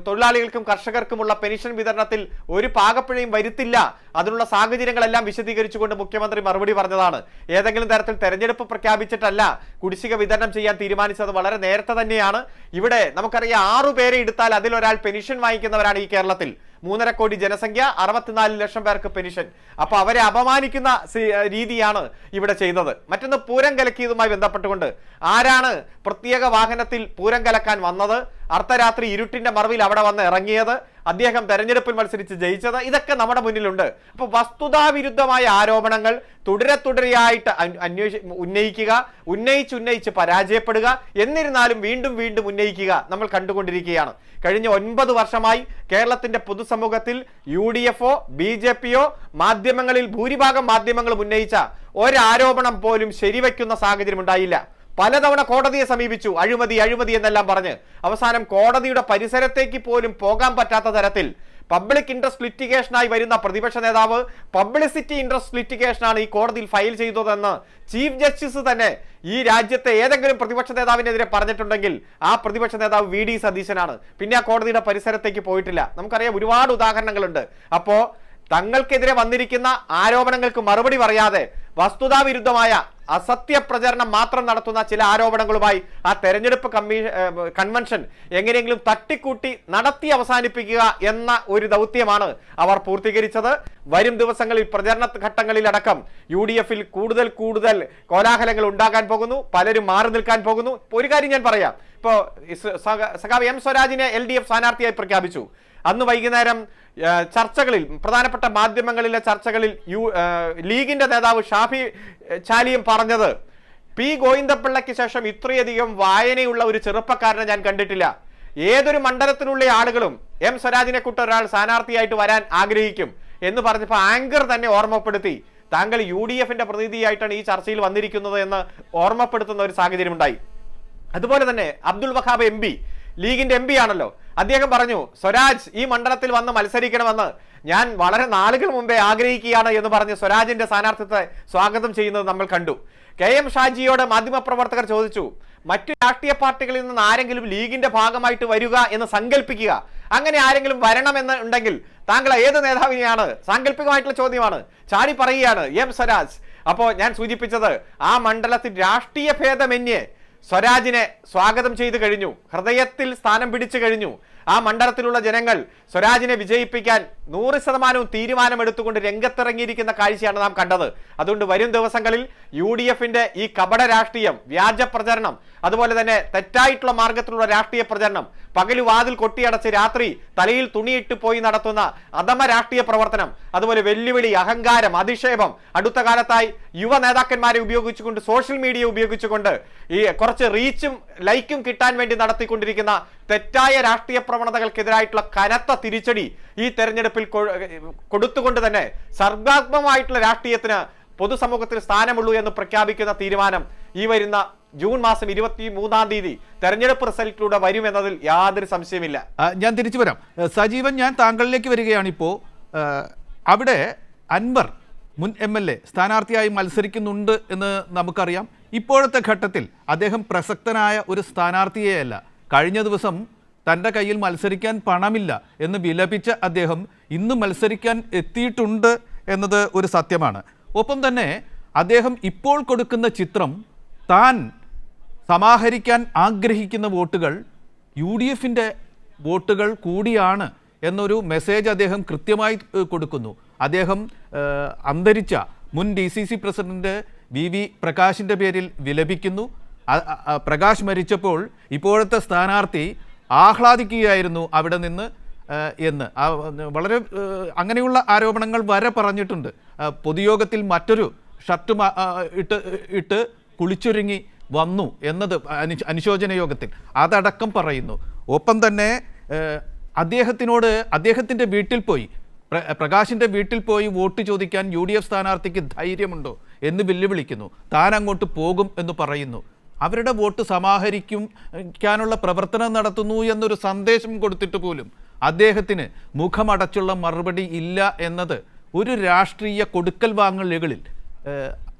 തൊഴിലാളികൾക്കും കർഷകർക്കുമുള്ള പെൻഷൻ വിതരണത്തിൽ ഒരു പാകപ്പിഴയും വരുത്തില്ല, അതിനുള്ള സാഹചര്യങ്ങളെല്ലാം വിശദീകരിച്ചുകൊണ്ട് മുഖ്യമന്ത്രി മറുപടി പറഞ്ഞതാണ്. ഏതെങ്കിലും തരത്തിൽ തെരഞ്ഞെടുപ്പ് പ്രഖ്യാപിച്ചിട്ടല്ല കുടിശ്ശിക വിതരണം ചെയ്യാൻ തീരുമാനിച്ചത്, വളരെ നേരത്തെ തന്നെയാണ്. ഇവിടെ നമുക്കറിയാം 6 പേരെ എടുത്താൽ അതിലൊരാൾ പെൻഷൻ വാങ്ങിക്കുന്നവരാണ് ഈ കേരളത്തിൽ. 3.5 കോടി ജനസംഖ്യ, 64 ലക്ഷം പേർക്ക് പെൻഷൻ. അപ്പൊ അവരെ അപമാനിക്കുന്ന രീതിയാണ് ഇവിടെ ചെയ്തത്. മറ്റൊന്ന് പൂരം കലക്കിയതുമായി ബന്ധപ്പെട്ടുകൊണ്ട് ആരാണ് പ്രത്യേക വാഹനത്തിൽ പൂരം കലക്കാൻ വന്നത്, അർദ്ധരാത്രി ഇരുട്ടിന്റെ മറവിൽ അവിടെ വന്ന് ഇറങ്ങിയത്, അദ്ദേഹം തെരഞ്ഞെടുപ്പിൽ മത്സരിച്ച് ജയിച്ചത്, ഇതൊക്കെ നമ്മുടെ മുന്നിലുണ്ട്. അപ്പൊ വസ്തുതാവിരുദ്ധമായ ആരോപണങ്ങൾ തുടരെയായിട്ട് ഉന്നയിച്ച് പരാജയപ്പെടുക, എന്നിരുന്നാലും വീണ്ടും വീണ്ടും ഉന്നയിക്കുക നമ്മൾ കണ്ടുകൊണ്ടിരിക്കുകയാണ്. കഴിഞ്ഞ 9 വർഷമായി കേരളത്തിന്റെ പൊതുസമൂഹത്തിൽ UDF-ഓ BJP-യോ മാധ്യമങ്ങളിൽ ഭൂരിഭാഗം മാധ്യമങ്ങളും ഉന്നയിച്ച ഒരാരോപണം പോലും ശരിവെക്കുന്ന സാഹചര്യം ഉണ്ടായില്ല. പലതവണ കോടതിയെ സമീപിച്ചു, അഴിമതി എന്നെല്ലാം പറഞ്ഞ് അവസാനം കോടതിയുടെ പരിസരത്തേക്ക് പോലും പോകാൻ പറ്റാത്ത തരത്തിൽ പബ്ലിക് ഇൻട്രസ്റ്റ് ലിറ്റിഗേഷനായി വരുന്ന പ്രതിപക്ഷ നേതാവ് പബ്ലിസിറ്റി ഇൻട്രസ്റ്റ് ലിറ്റിഗേഷനാണ് ഈ കോടതിയിൽ ഫയൽ ചെയ്തതെന്ന് ചീഫ് ജസ്റ്റിസ് തന്നെ ഈ രാജ്യത്തെ ഏതെങ്കിലും പ്രതിപക്ഷ നേതാവിനെതിരെ പറഞ്ഞിട്ടുണ്ടെങ്കിൽ ആ പ്രതിപക്ഷ നേതാവ് VD സതീശനാണ്. പിന്നെ ആ കോടതിയുടെ പരിസരത്തേക്ക് പോയിട്ടില്ല. നമുക്കറിയാം, ഒരുപാട് ഉദാഹരണങ്ങളുണ്ട്. അപ്പോ തങ്ങൾക്കെതിരെ വന്നിരിക്കുന്ന ആരോപണങ്ങൾക്ക് മറുപടി പറയാതെ വസ്തുതാവിരുദ്ധമായ അസത്യ പ്രചരണം മാത്രം നടത്തുന്ന ചില ആരോപണങ്ങളുമായി ആ തെരഞ്ഞെടുപ്പ് കൺവെൻഷൻ എങ്ങനെയെങ്കിലും തട്ടിക്കൂട്ടി നടത്തി അവസാനിപ്പിക്കുക എന്ന ഒരു ദൗത്യമാണ് അവർ പൂർത്തീകരിച്ചത്. വരും ദിവസങ്ങളിൽ പ്രചരണ ഘട്ടങ്ങളിലടക്കം UDF-ൽ കൂടുതൽ കോലാഹലങ്ങൾ ഉണ്ടാകാൻ പോകുന്നു, പലരും മാറി നിൽക്കാൻ പോകുന്നു. ഒരു കാര്യം ഞാൻ പറയാം, ഇപ്പോൾ സഖാവ് M സ്വരാജിനെ LDF സ്ഥാനാർത്ഥിയായി പ്രഖ്യാപിച്ചു. അന്ന് വൈകുന്നേരം ചർച്ചകളിൽ, പ്രധാനപ്പെട്ട മാധ്യമങ്ങളിലെ ചർച്ചകളിൽ ലീഗിന്റെ നേതാവ് ഷാഫി ചാലിയും പറഞ്ഞത്, P ഗോവിന്ദപിള്ളയ്ക്ക് ശേഷം ഇത്രയധികം വായനയുള്ള ഒരു ചെറുപ്പക്കാരനെ ഞാൻ കണ്ടിട്ടില്ല. ഏതൊരു മണ്ഡലത്തിലുള്ള ആളുകളും M സ്വരാജിനെ കൂട്ട് ഒരാൾ സ്ഥാനാർത്ഥിയായിട്ട് വരാൻ ആഗ്രഹിക്കും എന്ന് പറഞ്ഞപ്പോൾ ആങ്കർ തന്നെ ഓർമ്മപ്പെടുത്തി, താങ്കൾ UDF-ന്റെ പ്രതിനിധിയായിട്ടാണ് ഈ ചർച്ചയിൽ വന്നിരിക്കുന്നത് എന്ന് ഓർമ്മപ്പെടുത്തുന്ന ഒരു സാഹചര്യം ഉണ്ടായി. അതുപോലെ തന്നെ അബ്ദുൾ വഹാബ് MP ലീഗിന്റെ MP ആണല്ലോ, അദ്ദേഹം പറഞ്ഞു സ്വരാജ് ഈ മണ്ഡലത്തിൽ വന്ന് മത്സരിക്കണമെന്ന് ഞാൻ വളരെ നാളുകൾ മുമ്പേ ആഗ്രഹിക്കുകയാണ് എന്ന് പറഞ്ഞ് സ്വരാജിന്റെ സ്ഥാനാർത്ഥിത്വത്തെ സ്വാഗതം ചെയ്യുന്നത് നമ്മൾ കണ്ടു. KM ഷാജിയോട് മാധ്യമപ്രവർത്തകർ ചോദിച്ചു, മറ്റു രാഷ്ട്രീയ പാർട്ടികളിൽ നിന്ന് ആരെങ്കിലും ലീഗിന്റെ ഭാഗമായിട്ട് വരിക എന്ന് സങ്കല്പിക്കുക, അങ്ങനെ ആരെങ്കിലും വരണമെന്ന് ഉണ്ടെങ്കിൽ താങ്കൾ ഏത് നേതാവിനെയാണ്? സാങ്കല്പികമായിട്ടുള്ള ചോദ്യമാണ്. ചാടി പറയുകയാണ് M സ്വരാജ്. അപ്പോൾ ഞാൻ സൂചിപ്പിച്ചത്, ആ മണ്ഡലത്തിൽ രാഷ്ട്രീയ ഭേദമന്യേ സ്വരാജിനെ സ്വാഗതം ചെയ്തു കഴിഞ്ഞു, ഹൃദയത്തിൽ സ്ഥാനം പിടിച്ചു കഴിഞ്ഞു. ആ മണ്ഡലത്തിലുള്ള ജനങ്ങൾ സ്വരാജിനെ വിജയിപ്പിക്കാൻ 100% തീരുമാനമെടുത്തുകൊണ്ട് രംഗത്തിറങ്ങിയിരിക്കുന്ന കാഴ്ചയാണ് നാം കണ്ടത്. അതുകൊണ്ട് വരും ദിവസങ്ങളിൽ UDF-ന്റെ ഈ കപട രാഷ്ട്രീയം, വ്യാജ പ്രചരണം, അതുപോലെ തന്നെ തെറ്റായിട്ടുള്ള മാർഗത്തിലുള്ള രാഷ്ട്രീയ പ്രചരണം, പകല് വാതിൽ കൊട്ടിയടച്ച് രാത്രി തലയിൽ തുണിയിട്ട് പോയി നടത്തുന്ന അധമ രാഷ്ട്രീയ പ്രവർത്തനം, അതുപോലെ വെല്ലുവിളി, അഹങ്കാരം, അധിക്ഷേപം, അടുത്ത കാലത്തായി യുവ നേതാക്കന്മാരെ ഉപയോഗിച്ചുകൊണ്ട്, സോഷ്യൽ മീഡിയ ഉപയോഗിച്ചുകൊണ്ട് ഈ കുറച്ച് റീച്ചും ലൈക്കും കിട്ടാൻ വേണ്ടി നടത്തിക്കൊണ്ടിരിക്കുന്ന തെറ്റായ രാഷ്ട്രീയ പ്രവണതകൾക്കെതിരായിട്ടുള്ള കനത്ത തിരിച്ചടി ഈ തെരഞ്ഞെടുപ്പിൽ കൊടുത്തുകൊണ്ട് തന്നെ സർഗാത്മകമായിട്ടുള്ള രാഷ്ട്രീയത്തിന് പൊതുസമൂഹത്തിൽ സ്ഥാനമുള്ളൂ എന്ന് പ്രഖ്യാപിക്കുന്ന തീരുമാനം ഈ വരുന്ന ജൂൺ മാസം 23-ാം തീയതി തെരഞ്ഞെടുപ്പ് റിസൾട്ടിലൂടെ വരുമെന്നതിൽ യാതൊരു സംശയമില്ല. ഞാൻ തിരിച്ചു വരാം. സജീവൻ, ഞാൻ താങ്കളിലേക്ക് വരികയാണ്. ഇപ്പോൾ അവിടെ അൻവർ മുൻ MLA സ്ഥാനാർത്ഥിയായി മത്സരിക്കുന്നുണ്ട് എന്ന് നമുക്കറിയാം. ഇപ്പോഴത്തെ ഘട്ടത്തിൽ അദ്ദേഹം പ്രസക്തനായ ഒരു സ്ഥാനാർത്ഥിയെയല്ല. കഴിഞ്ഞ ദിവസം തൻ്റെ കയ്യിൽ മത്സരിക്കാൻ പണമില്ല എന്ന് വിലപിച്ച അദ്ദേഹം ഇന്ന് മത്സരിക്കാൻ എത്തിയിട്ടുണ്ട് എന്നത് ഒരു സത്യമാണ്. ഒപ്പം തന്നെ അദ്ദേഹം ഇപ്പോൾ കൊടുക്കുന്ന ചിത്രം, താൻ സമാഹരിക്കാൻ ആഗ്രഹിക്കുന്ന വോട്ടുകൾ UDF-ന്റെ വോട്ടുകൾ കൂടിയാണ് എന്നൊരു മെസ്സേജ് അദ്ദേഹം കൃത്യമായി കൊടുക്കുന്നു. അദ്ദേഹം അന്തരിച്ച മുൻ DCC പ്രസിഡന്റ് VV പ്രകാശിൻ്റെ പേരിൽ വിലപിക്കുന്നു. പ്രകാശ് മരിച്ചപ്പോൾ ഇപ്പോഴത്തെ സ്ഥാനാർത്ഥി ആഹ്ലാദിക്കുകയായിരുന്നു അവിടെ നിന്ന് എന്ന് വളരെ അങ്ങനെയുള്ള ആരോപണങ്ങൾ വരെ പറഞ്ഞിട്ടുണ്ട്. പൊതുയോഗത്തിൽ മറ്റൊരു ഷർട്ട് ഇട്ട് കുളിച്ചൊരുങ്ങി വന്നു എന്നത് അനുശോചന യോഗത്തിൽ അതടക്കം പറയുന്നു. ഒപ്പം തന്നെ അദ്ദേഹത്തിനോട് അദ്ദേഹത്തിൻ്റെ വീട്ടിൽ പോയി, പ്രകാശിൻ്റെ വീട്ടിൽ പോയി വോട്ട് ചോദിക്കാൻ UDF സ്ഥാനാർത്ഥിക്ക് ധൈര്യമുണ്ടോ എന്ന് വെല്ലുവിളിക്കുന്നു. താൻ അങ്ങോട്ട് പോകും എന്ന് പറയുന്നു. അവരുടെ വോട്ട് സമാഹരിക്കാനുള്ള പ്രവർത്തനം നടത്തുന്നു എന്നൊരു സന്ദേശം കൊടുത്തിട്ട് പോലും അദ്ദേഹത്തിന് മുഖമടച്ചുള്ള മറുപടി ഇല്ല എന്നത് ഒരു രാഷ്ട്രീയ കൊടുക്കൽ വാങ്ങലുകളിൽ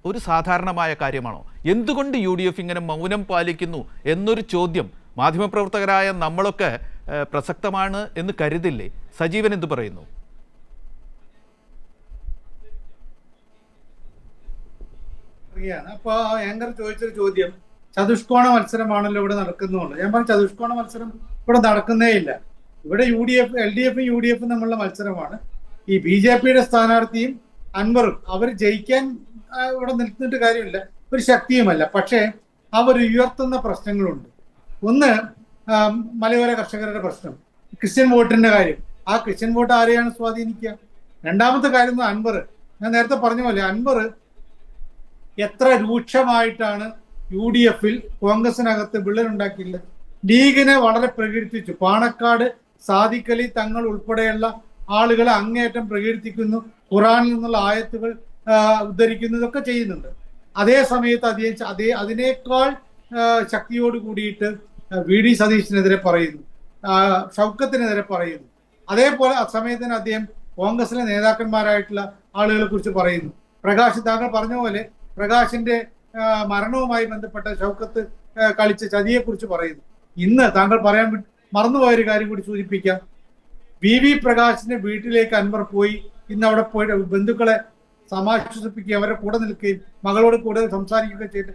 ഒരു സാധാരണമായ കാര്യമാണോ? എന്തുകൊണ്ട് UDF ഇങ്ങനെ മൗനം പാലിക്കുന്നു എന്നൊരു ചോദ്യം മാധ്യമപ്രവർത്തകരായ നമ്മളൊക്കെ പ്രസക്തമാണ് എന്ന് കരുതില്ലേ? സജീവൻ എന്ത് പറയുന്നു? അപ്പൊ ആങ്കർ ചോദിച്ചൊരു ചോദ്യം ചതുഷ്കോണ മത്സരമാണല്ലോ ഇവിടെ നടക്കുന്നുള്ളൂ. ഞാൻ പറഞ്ഞു ചതുഷ്കോണ മത്സരം ഇവിടെ നടക്കുന്നേ ഇല്ല. ഇവിടെ LDF UDF തമ്മിലുള്ള മത്സരമാണ്. ഈ BJPയുടെ സ്ഥാനാർത്ഥിയും അൻവറും അവർ ജയിക്കാൻ ഇവിടെ നിൽക്കുന്നിട്ട് കാര്യമില്ല, ഒരു ശക്തിയുമല്ല. പക്ഷേ അവർ ഉയർത്തുന്ന പ്രശ്നങ്ങളുണ്ട്. ഒന്ന് മലയോര കർഷകരുടെ പ്രശ്നം, ക്രിസ്ത്യൻ വോട്ടിന്റെ കാര്യം. ആ ക്രിസ്ത്യൻ വോട്ട് ആരെയാണ് സ്വാധീനിക്കുക? രണ്ടാമത്തെ കാര്യം അൻവർ, ഞാൻ നേരത്തെ പറഞ്ഞ പോലെ അൻവർ എത്ര രൂക്ഷമായിട്ടാണ് UDFൽ കോൺഗ്രസിനകത്ത് വിള്ളലുണ്ടാക്കിയിട്ടുള്ളത്. ലീഗിനെ വളരെ പ്രകീർത്തിച്ചു. പാണക്കാട് സാദിഖ് അലി തങ്ങൾ ഉൾപ്പെടെയുള്ള ആളുകളെ അങ്ങേയറ്റം പ്രകീർത്തിക്കുന്നു, ഖുറാനിൽ നിന്നുള്ള ആയത്തുകൾ ഉദ്ധരിക്കുന്നു, ഇതൊക്കെ ചെയ്യുന്നുണ്ട്. അതേ സമയത്ത് അതിനേക്കാൾ ശക്തിയോട് കൂടിയിട്ട് VD സതീശിനെതിരെ പറയുന്നു, ഷൗക്കത്തിനെതിരെ പറയുന്നു. അതേപോലെ അസമയത്തിന് അദ്ദേഹം കോൺഗ്രസിലെ നേതാക്കന്മാരായിട്ടുള്ള ആളുകളെ കുറിച്ച് പറയുന്നു. പ്രകാശ്, താങ്കൾ പറഞ്ഞ പോലെ പ്രകാശിന്റെ മരണവുമായി ബന്ധപ്പെട്ട ഷൗക്കത്ത് കളിച്ച ചതിയെക്കുറിച്ച് പറയുന്നു. ഇന്ന് താങ്കൾ പറയാൻ മറന്നുപോയൊരു കാര്യം കൂടി സൂചിപ്പിക്കാം. VV പ്രകാശിന്റെ വീട്ടിലേക്ക് അൻവർ പോയി. ഇന്ന് അവിടെ പോയിട്ട് ബന്ധുക്കളെ സമാശ്വസിപ്പിക്കുകയും അവരുടെ കൂടെ നിൽക്കുകയും മകളോട് കൂടെ സംസാരിക്കുകയും ചെയ്തിട്ട്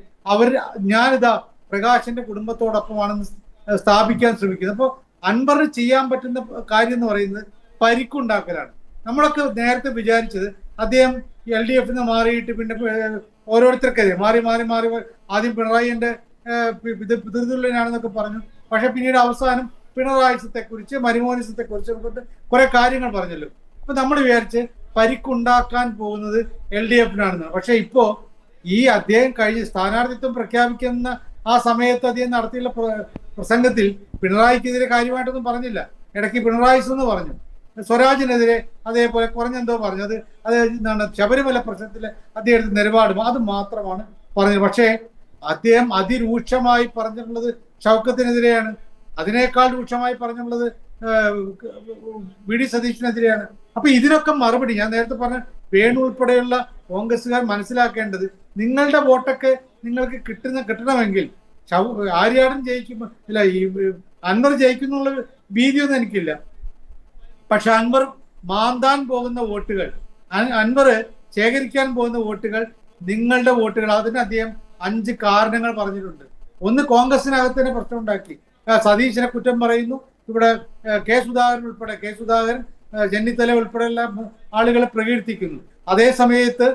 ഞാനിതാ പ്രകാശിന്റെ കുടുംബത്തോടൊപ്പമാണെന്ന് സ്ഥാപിക്കാൻ ശ്രമിക്കുന്നത്. അപ്പോൾ അൻവറിന് ചെയ്യാൻ പറ്റുന്ന കാര്യം എന്ന് പറയുന്നത് പരിക്കുണ്ടാക്കലാണ്. നമ്മളൊക്കെ നേരത്തെ വിചാരിച്ചത് അദ്ദേഹം LDF മാറിയിട്ട് പിന്നെ ഓരോരുത്തർക്കെതിരെ മാറി ആദ്യം പിണറായിന്റെ പിതൃതുല്യനാണെന്നൊക്കെ പറഞ്ഞു. പക്ഷെ പിന്നീട് അവസാനം പിണറായിസത്തെ കുറിച്ച് മരുമോനിസത്തെ കുറിച്ച് കുറെ കാര്യങ്ങൾ പറഞ്ഞല്ലോ. അപ്പൊ നമ്മൾ വിചാരിച്ച് പരിക്കുണ്ടാക്കാൻ പോകുന്നത് LDFനാണെന്ന്. പക്ഷെ ഇപ്പോ ഈ അദ്ദേഹം കഴിഞ്ഞ് സ്ഥാനാർത്ഥിത്വം പ്രഖ്യാപിക്കുന്ന ആ സമയത്ത് അദ്ദേഹം നടത്തിയുള്ള പ്രസംഗത്തിൽ പിണറായിക്കെതിരെ കാര്യമായിട്ടൊന്നും പറഞ്ഞില്ല. ഇടയ്ക്ക് പിണറായിസ് എന്ന് പറഞ്ഞു, സ്വരാജിനെതിരെ അതേപോലെ കുറഞ്ഞെന്തോ പറഞ്ഞു. അത് എന്താണ് ശബരിമല പ്രശ്നത്തിലെ അദ്ദേഹത്തിന്റെ നിലപാടും അത് മാത്രമാണ് പറഞ്ഞത്. പക്ഷേ അദ്ദേഹം അതിരൂക്ഷമായി പറഞ്ഞിട്ടുള്ളത് ഷൗക്കത്തിനെതിരെയാണ്. അതിനേക്കാൾ രൂക്ഷമായി പറഞ്ഞിട്ടുള്ളത് VD സതീശിനെതിരെയാണ്. അപ്പൊ ഇതിനൊക്കെ മറുപടി ഞാൻ നേരത്തെ പറഞ്ഞ വേണു ഉൾപ്പെടെയുള്ള കോൺഗ്രസ്സുകാർ മനസ്സിലാക്കേണ്ടത്, നിങ്ങളുടെ വോട്ടൊക്കെ നിങ്ങൾക്ക് കിട്ടണമെങ്കിൽ ആര്യാടൻ ജയിക്കുമ്പോ ഇല്ല, ഈ അൻവർ ജയിക്കുന്നുള്ള ഭീതിയൊന്നും എനിക്കില്ല. പക്ഷെ അൻവർ മാന്താൻ പോകുന്ന വോട്ടുകൾ, അൻവർ ശേഖരിക്കാൻ പോകുന്ന വോട്ടുകൾ നിങ്ങളുടെ വോട്ടുകൾ. അതിന് അദ്ദേഹം 5 കാരണങ്ങൾ പറഞ്ഞിട്ടുണ്ട്. ഒന്ന്, കോൺഗ്രസിനകത്ത് തന്നെ പ്രശ്നം ഉണ്ടാക്കി. സതീശനെ കുറ്റം പറയുന്നു. ഇവിടെ കെ സുധാകരൻ ചെന്നിത്തല ഉൾപ്പെടെയുള്ള ആളുകളെ പ്രകീർത്തിക്കുന്നു. അതേ സമയത്ത്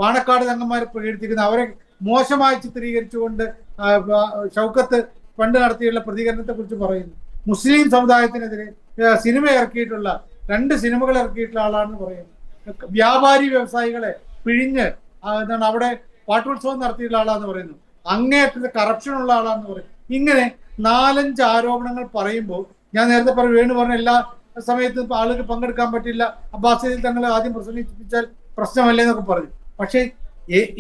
പാണക്കാട് തങ്ങന്മാരെ പ്രകീർത്തിക്കുന്നു. അവരെ മോശമായി ചിത്രീകരിച്ചുകൊണ്ട് ഷൗക്കത്ത് പണ്ട് നടത്തിയുള്ള പ്രതികരണത്തെ കുറിച്ച് പറയുന്നു. മുസ്ലിം സമുദായത്തിനെതിരെ സിനിമ ഇറക്കിയിട്ടുള്ള 2 സിനിമകൾ ഇറക്കിയിട്ടുള്ള ആളാണെന്ന് പറയുന്നു. വ്യാപാരി വ്യവസായികളെ പിഴിഞ്ഞ് എന്താണ് അവിടെ പാട്ടോത്സവം നടത്തിയിട്ടുള്ള ആളാന്ന് പറയുന്നു. അങ്ങേയറ്റത്തെ കറപ്ഷൻ ഉള്ള ആളാന്ന് പറയും. ഇങ്ങനെ 4-5 ആരോപണങ്ങൾ പറയുമ്പോൾ ഞാൻ നേരത്തെ വേണു പറഞ്ഞ എല്ലാ സമയത്തും ആളുകൾ പങ്കെടുക്കാൻ പറ്റില്ല, അബ്ബാസിൽ തങ്ങൾ ആദ്യം പ്രസംഗിപ്പിച്ചാൽ പ്രശ്നമല്ലേ എന്നൊക്കെ പറഞ്ഞു. പക്ഷെ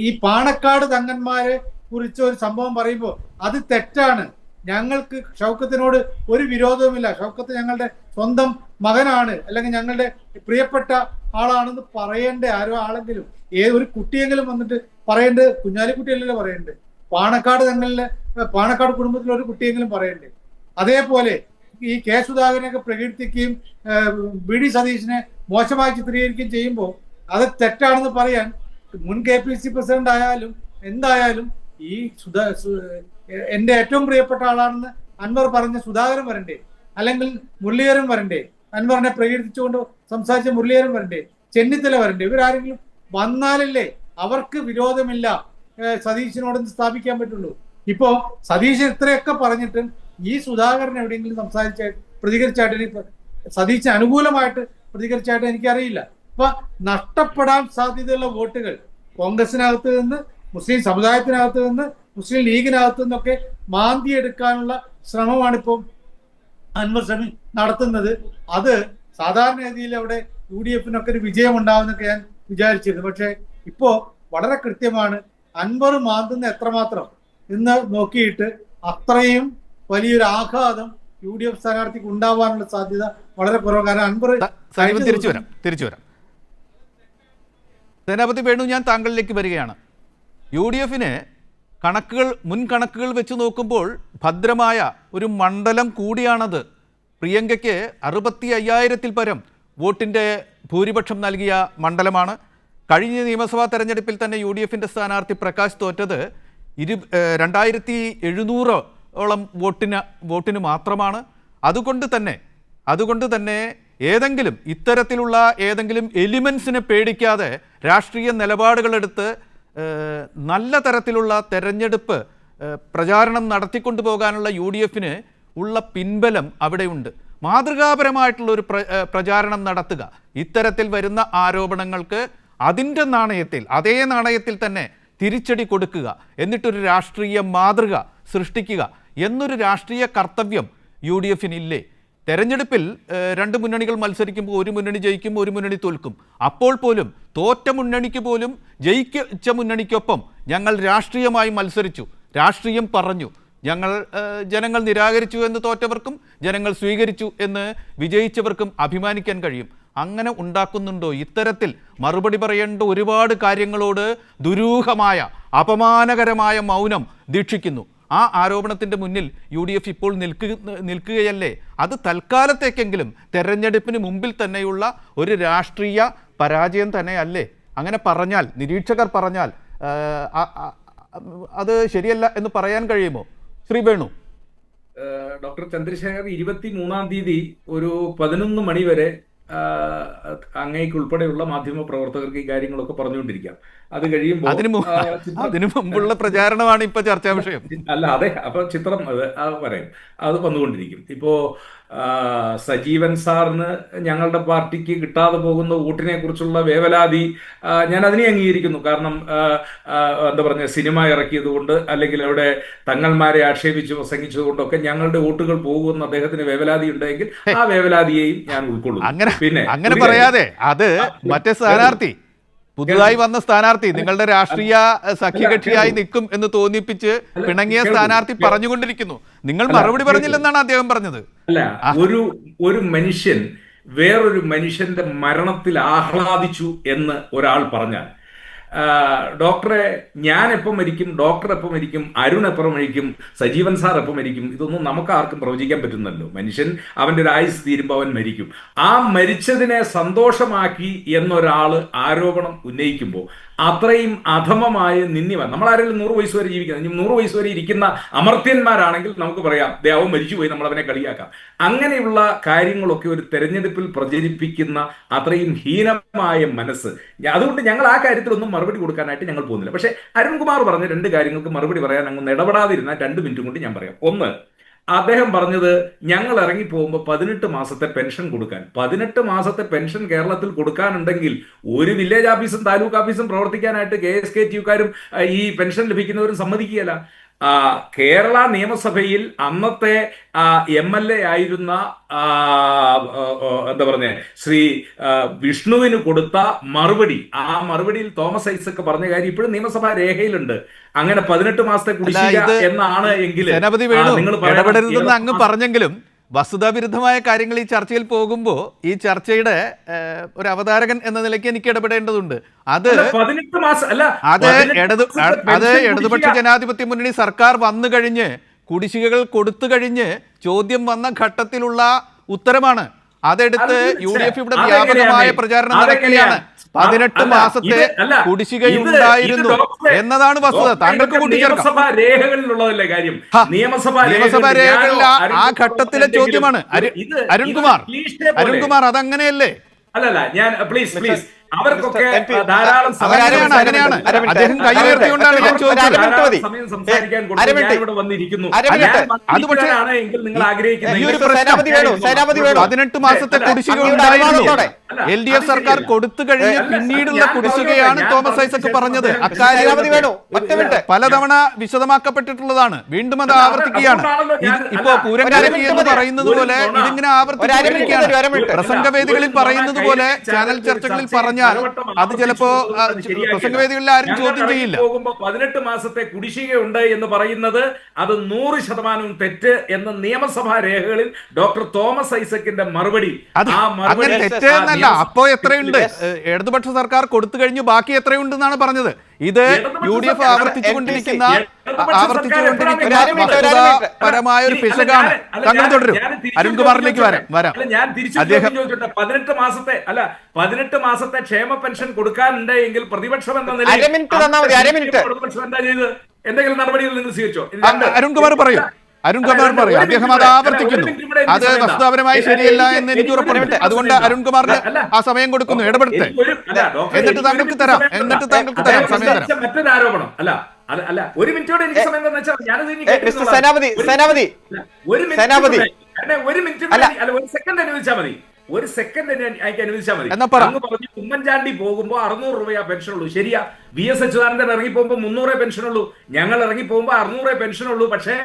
ഈ പാണക്കാട് തങ്ങന്മാരെ കുറിച്ച് ഒരു സംഭവം പറയുമ്പോൾ അത് തെറ്റാണ്. ഞങ്ങൾക്ക് ഷൗക്കത്തിനോട് ഒരു വിരോധവുമില്ല. ഷൗക്കത്ത് ഞങ്ങളുടെ സ്വന്തം മകനാണ്, അല്ലെങ്കിൽ ഞങ്ങളുടെ പ്രിയപ്പെട്ട ആളാണെന്ന് പറയേണ്ട ആരെങ്കിലും, ഒരു കുട്ടിയെങ്കിലും വന്നിട്ട് പറയേണ്ടത് കുഞ്ഞാലിക്കുട്ടിയല്ലല്ലോ പറയേണ്ടത്, പാണക്കാട് കുടുംബത്തിലെ ഒരു കുട്ടിയെങ്കിലും പറയണ്ടേ. അതേപോലെ ഈ കെ സുധാകരനൊക്കെ പ്രകീർത്തിക്കുകയും VD സതീശിനെ മോശമായി ചിത്രീകരിക്കുകയും ചെയ്യുമ്പോൾ അത് തെറ്റാണെന്ന് പറയാൻ മുൻ KPC പ്രസിഡന്റ് ആയാലും എന്തായാലും ഈ എന്റെ ഏറ്റവും പ്രിയപ്പെട്ട ആളാണെന്ന് അൻവർ പറഞ്ഞ സുധാകരൻ വരണ്ടേ, അല്ലെങ്കിൽ മുരളീധരൻ വരണ്ടേ, അൻവറിനെ പ്രകീർത്തിച്ചുകൊണ്ട് സംസാരിച്ച മുരളീധരൻ വരണ്ടേ, ചെന്നിത്തല വരണ്ടേ. ഇവരാരെങ്കിലും വന്നാലല്ലേ അവർക്ക് വിരോധമില്ല സതീശിനോടൊന്ന് സ്ഥാപിക്കാൻ പറ്റുള്ളൂ. ഇപ്പോ സതീശൻ ഇത്രയൊക്കെ പറഞ്ഞിട്ടും ഈ സുധാകരൻ എവിടെയെങ്കിലും പ്രതികരിച്ചായിട്ട് സതീശന് അനുകൂലമായിട്ട് പ്രതികരിച്ചായിട്ട് എനിക്കറിയില്ല. അപ്പൊ നഷ്ടപ്പെടാൻ സാധ്യതയുള്ള വോട്ടുകൾ കോൺഗ്രസിനകത്ത് നിന്ന്, മുസ്ലിം സമുദായത്തിനകത്ത് നിന്ന്, മുസ്ലിം ലീഗിനകത്ത് നിന്നൊക്കെ മാന്തിയെടുക്കാനുള്ള ശ്രമമാണിപ്പോൾ അൻവർ നടത്തുന്നത്. അത് സാധാരണ രീതിയിൽ അവിടെ UDFനൊക്കെ ഒരു വിജയം ഉണ്ടാവുമെന്നൊക്കെ ഞാൻ വിചാരിച്ചിരുന്നു. പക്ഷെ ഇപ്പോ വളരെ കൃത്യമാണ് അൻവർ മാന്തുന്ന എത്രമാത്രം. ഇന്ന് നോക്കിയിട്ട് അത്രയും വലിയൊരു ആഘാതം UDF സ്ഥാനാർത്ഥിക്ക് ഉണ്ടാവാനുള്ള സാധ്യത വളരെ കുറവ്. കാരണം അൻവർ തിരിച്ചു വരാം. സേനാപതി വേണു, ഞാൻ താങ്കളിലേക്ക് വരികയാണ്. UDFന് മുൻ കണക്കുകൾ വെച്ച് നോക്കുമ്പോൾ ഭദ്രമായ ഒരു മണ്ഡലം കൂടിയാണത്. പ്രിയങ്കയ്ക്ക് 65,000-ൽ പരം വോട്ടിൻ്റെ ഭൂരിപക്ഷം നൽകിയ മണ്ഡലമാണ്. കഴിഞ്ഞ നിയമസഭാ തെരഞ്ഞെടുപ്പിൽ തന്നെ UDFൻ്റെ സ്ഥാനാർത്ഥി പ്രകാശ് തോറ്റത് 2,700-ഓളം വോട്ടിന് മാത്രമാണ്. അതുകൊണ്ട് തന്നെ ഇത്തരത്തിലുള്ള ഏതെങ്കിലും എലിമെൻസിനെ പേടിക്കാതെ രാഷ്ട്രീയ നിലപാടുകളെടുത്ത് നല്ല തരത്തിലുള്ള തെരഞ്ഞെടുപ്പ് പ്രചാരണം നടത്തിക്കൊണ്ടു പോകാനുള്ള UDFന് ഉള്ള പിൻബലം അവിടെയുണ്ട്. മാതൃകാപരമായിട്ടുള്ള ഒരു പ്രചാരണം നടത്തുക, ഇത്തരത്തിൽ വരുന്ന ആരോപണങ്ങൾക്ക് അതേ നാണയത്തിൽ തന്നെ തിരിച്ചടി കൊടുക്കുക, എന്നിട്ടൊരു രാഷ്ട്രീയ മാതൃക സൃഷ്ടിക്കുക എന്നൊരു രാഷ്ട്രീയ കർത്തവ്യം UDFനില്ലേ? തെരഞ്ഞെടുപ്പിൽ 2 മുന്നണികൾ മത്സരിക്കുമ്പോൾ ഒരു മുന്നണി ജയിക്കും, ഒരു മുന്നണി തോൽക്കും. അപ്പോൾ പോലും തോറ്റ മുന്നണിക്ക് പോലും ജയിച്ച മുന്നണിക്കൊപ്പം ഞങ്ങൾ രാഷ്ട്രീയമായി മത്സരിച്ചു, രാഷ്ട്രീയം പറഞ്ഞു. ജനങ്ങൾ നിരാകരിച്ചു എന്ന് തോറ്റവർക്കും ജനങ്ങൾ സ്വീകരിച്ചു എന്ന് വിജയിച്ചവർക്കും അഭിമാനിക്കാൻ കഴിയും. അങ്ങനെ ഉണ്ടാക്കുന്നുണ്ടോ? ഇത്തരത്തിൽ മറുപടി പറയേണ്ട ഒരുപാട് കാര്യങ്ങളോട് ദുരൂഹമായ അപമാനകരമായ മൗനം ദീക്ഷിക്കുന്നു. ആ ആരോപണത്തിൻ്റെ മുന്നിൽ UDF ഇപ്പോൾ നിൽക്കുകയല്ലേ? അത് തൽക്കാലത്തേക്കെങ്കിലും തെരഞ്ഞെടുപ്പിന് മുമ്പിൽ തന്നെയുള്ള ഒരു രാഷ്ട്രീയ പരാജയം തന്നെയല്ലേ? അങ്ങനെ പറഞ്ഞാൽ, നിരീക്ഷകർ പറഞ്ഞാൽ അത് ശരിയല്ല എന്ന് പറയാൻ കഴിയുമോ? ശ്രീ വേണു. ഡോക്ടർ ചന്ദ്രശേഖർ 23-ാം തീയതി ഒരു 11 മണി വരെ അങ്ങേക്ക് ഉൾപ്പെടെയുള്ള മാധ്യമ പ്രവർത്തകർക്ക് ഈ കാര്യങ്ങളൊക്കെ പറഞ്ഞുകൊണ്ടിരിക്കാം. അത് കഴിയുമ്പോൾ അതിനു മുമ്പുള്ള പ്രചാരണമാണ് ഇപ്പൊ ചർച്ചാ വിഷയം. അല്ല, അതെ, അപ്പൊ ചിത്രം പറയാം, അത് വന്നുകൊണ്ടിരിക്കും. ഇപ്പോ സജീവൻ സാറിന് ഞങ്ങളുടെ പാർട്ടിക്ക് കിട്ടാതെ പോകുന്ന വോട്ടിനെ കുറിച്ചുള്ള വേവലാതി ഞാൻ അതിനെ അംഗീകരിക്കുന്നു. കാരണം എന്താ പറഞ്ഞ സിനിമ ഇറക്കിയത് കൊണ്ട്, അല്ലെങ്കിൽ അവിടെ തങ്ങൾമാരെ ആക്ഷേപിച്ച് പ്രസംഗിച്ചതുകൊണ്ടൊക്കെ ഞങ്ങളുടെ വോട്ടുകൾ പോകുമെന്ന് അദ്ദേഹത്തിന് വേവലാതി ഉണ്ടെങ്കിൽ ആ വേവലാതിയെയും ഞാൻ ഉൾക്കൊള്ളുന്നു. അങ്ങനെ പറയാതെ അത് മറ്റേ സ്ഥാനാർത്ഥി, പുതുതായി വന്ന സ്ഥാനാർത്ഥി, നിങ്ങളുടെ രാഷ്ട്രീയ സഖ്യകക്ഷിയായി നിൽക്കും എന്ന് തോന്നിപ്പിച്ച് പിണങ്ങിയ സ്ഥാനാർത്ഥി പറഞ്ഞുകൊണ്ടിരിക്കുന്നു. നിങ്ങൾ മറുപടി പറഞ്ഞില്ലെന്നാണ് അദ്ദേഹം പറഞ്ഞത്. അല്ല, ഒരു മനുഷ്യൻ വേറൊരു മനുഷ്യന്റെ മരണത്തിൽ ആഹ്ലാദിച്ചു എന്ന് ഒരാൾ പറഞ്ഞാൽ, ഡോക്ടറെ ഞാൻ എപ്പം മരിക്കും, ഡോക്ടർ എപ്പം മരിക്കും, അരുൺ എപ്പം മരിക്കും, സജീവൻ സാർ എപ്പം മരിക്കും, ഇതൊന്നും നമുക്ക് ആർക്കും പ്രവചിക്കാൻ പറ്റുന്നല്ലോ. മനുഷ്യൻ അവൻ്റെ ഒരു ആയുസ് തീരുമ്പോൾ അവൻ മരിക്കും. ആ മരിച്ചതിനെ സന്തോഷമാക്കി എന്നൊരാൾ ആരോപണം ഉന്നയിക്കുമ്പോൾ അത്രയും അധമമായ നിന്ദ്യമാണ്. നമ്മളാരെങ്കിലും 100 വയസ്സ് വരെ ജീവിക്കുന്നത്, 100 വയസ്സ് വരെ ഇരിക്കുന്ന അമർത്യന്മാരാണെങ്കിൽ നമുക്ക് പറയാം ദേവം മരിച്ചുപോയി, നമ്മൾ അവനെ കളിയാക്കാം. അങ്ങനെയുള്ള കാര്യങ്ങളൊക്കെ ഒരു തെരഞ്ഞെടുപ്പിൽ പ്രചരിപ്പിക്കുന്ന അത്രയും ഹീനമായ മനസ്സ്, അതുകൊണ്ട് ഞങ്ങൾ ആ കാര്യത്തിലൊന്നും മറുപടി കൊടുക്കാനായിട്ട് ഞങ്ങൾ പോകുന്നില്ല. പക്ഷേ അരുൺകുമാർ പറഞ്ഞ 2 കാര്യങ്ങൾക്ക് മറുപടി പറയാൻ അങ്ങ് ഇടപെടാതിരുന്ന 2 മിനിറ്റും കൊണ്ട് ഞാൻ പറയാം. ഒന്ന്, അദ്ദേഹം പറഞ്ഞത് ഞങ്ങൾ ഇറങ്ങിപ്പോകുമ്പോൾ 18 മാസത്തെ പെൻഷൻ കൊടുക്കാൻ. 18 മാസത്തെ പെൻഷൻ കേരളത്തിൽ കൊടുക്കാനുണ്ടെങ്കിൽ ഒരു വില്ലേജ് ഓഫീസും താലൂക്ക് ഓഫീസും പ്രവർത്തിക്കാനായിട്ട് KSKTUക്കാരും ഈ പെൻഷൻ ലഭിക്കുന്നവരും സമ്മതിക്കുകയല്ല. കേരള നിയമസഭയിൽ അന്നത്തെ MLA ആയിരുന്ന എന്താ പറഞ്ഞ ശ്രീ വിഷ്ണുവിന് കൊടുത്ത മറുപടി, ആ മറുപടിയിൽ തോമസ് ഐസക് പറഞ്ഞ കാര്യം ഇപ്പോഴും നിയമസഭാ രേഖയിലുണ്ട്. അങ്ങനെ 18 മാസത്തെ കുടിശ്ശിക എന്നാണ് എങ്കിൽ നിങ്ങൾ ഇടപെടരുതെന്ന് അങ്ങ് പറഞ്ഞെങ്കിലും വസ്തുതാവിരുദ്ധമായ കാര്യങ്ങൾ ഈ ചർച്ചയിൽ പോകുമ്പോൾ ഈ ചർച്ചയുടെ ഒരു അവതാരകൻ എന്ന നിലയ്ക്ക് എനിക്ക് ഇടപെടേണ്ടതുണ്ട്. അത് ഇടതുപക്ഷ ജനാധിപത്യ മുന്നണി സർക്കാർ വന്നു കഴിഞ്ഞ് കുടിശ്ശികകൾ കൊടുത്തു കഴിഞ്ഞ് ചോദ്യം വന്ന ഘട്ടത്തിലുള്ള ഉത്തരമാണ്. അതെടുത്ത് UDF ഇവിടെ വ്യാപകമായ പ്രചാരണം നടക്കുകയാണ്. 18 മാസത്തെ കുടിശ്ശികയുണ്ടായിരുന്നു എന്നതാണ് വസ്തുത. താങ്കൾക്ക് കൂട്ടിച്ചേർക്കാം. രേഖകളിലുള്ളതല്ലേ കാര്യം? നിയമസഭാ രേഖകളിൽ ആ ഘട്ടത്തിലെ ചോദ്യമാണ്. അരുൺകുമാർ അതങ്ങനെയല്ലേ? അല്ലല്ല, ഞാൻ പ്ലീസ് അവർക്കൊക്കെ ധാരാളം അങ്ങനെയാണ് അദ്ദേഹം കൈ ഉയർത്തിക്കൊണ്ടാണ് ഞാൻ ചോദിച്ചത്. സമയം സംസാരിക്കാൻ ഇവിടെ വന്നിരിക്കുന്നു. അത് പക്ഷേ നിങ്ങൾ ആഗ്രഹിക്കുന്ന 18 മാസത്തെ കുടിശ്ശിക ഉണ്ടായിരുന്നു. LDF സർക്കാർ കൊടുത്തു കഴിഞ്ഞ് പിന്നീടുള്ള കുടിശ്ശികയാണ് തോമസ് ഐസക് പറഞ്ഞത്. അക്കാര്യം പലതവണ വിശദമാക്കപ്പെട്ടിട്ടുള്ളതാണ്. വീണ്ടും അത് ആവർത്തിക്കുകയാണ്. ഇപ്പോ പൂരംകാലി എന്ന് പറയുന്നത് പോലെ ഇതിങ്ങനെ ആവർത്തിക്കുകയാണ്. പ്രസംഗവേദികളിൽ പറയുന്നത് പോലെ ചാനൽ ചർച്ചകളിൽ പറഞ്ഞ പറഞ്ഞാൽ അത് ചിലപ്പോ പ്രസംഗവേദികളിൽ ആരും ചോദ്യം ചെയ്യില്ല. പോകുമ്പോൾ 18 മാസത്തെ കുടിശ്ശികയുണ്ട് എന്ന് പറയുന്നത് അത് 100% തെറ്റ് എന്ന് നിയമസഭാ രേഖകളിൽ ഡോക്ടർ തോമസ് ഐസക്കിന്റെ മറുപടി. അങ്ങനെ തെറ്റെന്നല്ല. അപ്പോ എത്രയുണ്ട് ഇടതുപക്ഷ സർക്കാർ കൊടുത്തു കഴിഞ്ഞു, ബാക്കി എത്രയുണ്ടെന്നാണ് പറഞ്ഞത്. ഇത് UDF ആവർത്തിച്ചുകൊണ്ടിരിക്കുന്ന വസ്തുതാപരമായ ഒരു പിശകാണ്. താങ്കൾ തുടരും. അരുൺകുമാറിലേക്ക് വരാം. ഞാൻ തിരിച്ചു 18 മാസത്തെ ക്ഷേമ പെൻഷൻ കൊടുക്കാനുണ്ട് എങ്കിൽ പ്രതിപക്ഷം എന്ന നിലയിൽ പ്രതിപക്ഷം എന്താ ചെയ്ത്? എന്തെങ്കിലും നടപടികൾ നിങ്ങൾ സ്വീകരിച്ചോ? അരുൺകുമാർ പറയും. അദ്ദേഹം അത് ആവർത്തിക്കുന്നു. അത് വസ്തുതാപരമായി ശരിയല്ല എന്ന് എനിക്ക് ഉറപ്പുണ്ട്. അതുകൊണ്ട് അരുൺകുമാറിന് ആ സമയം കൊടുക്കുന്നു, ഇടപെടുത്ത്. എന്നിട്ട് താങ്കൾക്ക് തരാം സമയം തരാം. മറ്റൊരു ആരോപണം അല്ല ഒരു മിനിറ്റോടെ എനിക്ക് സമയം എന്ന് വെച്ചാൽ ഞാനത് ഒരു സെക്കൻഡ് അനുവദിച്ചാൽ മതി. അങ്ങ് പറഞ്ഞു ഉമ്മൻചാണ്ടി പോകുമ്പോ 600 രൂപയാ പെൻഷൻ ഉള്ളൂ. ശരിയാ. VS അച്യുതാനന്ദൻ ഇറങ്ങി പോകുമ്പോ 300 പെൻഷൻ ഉള്ളൂ. ഞങ്ങൾ ഇറങ്ങി പോകുമ്പോ 600 പെൻഷൻ ഉള്ളൂ. പക്ഷേ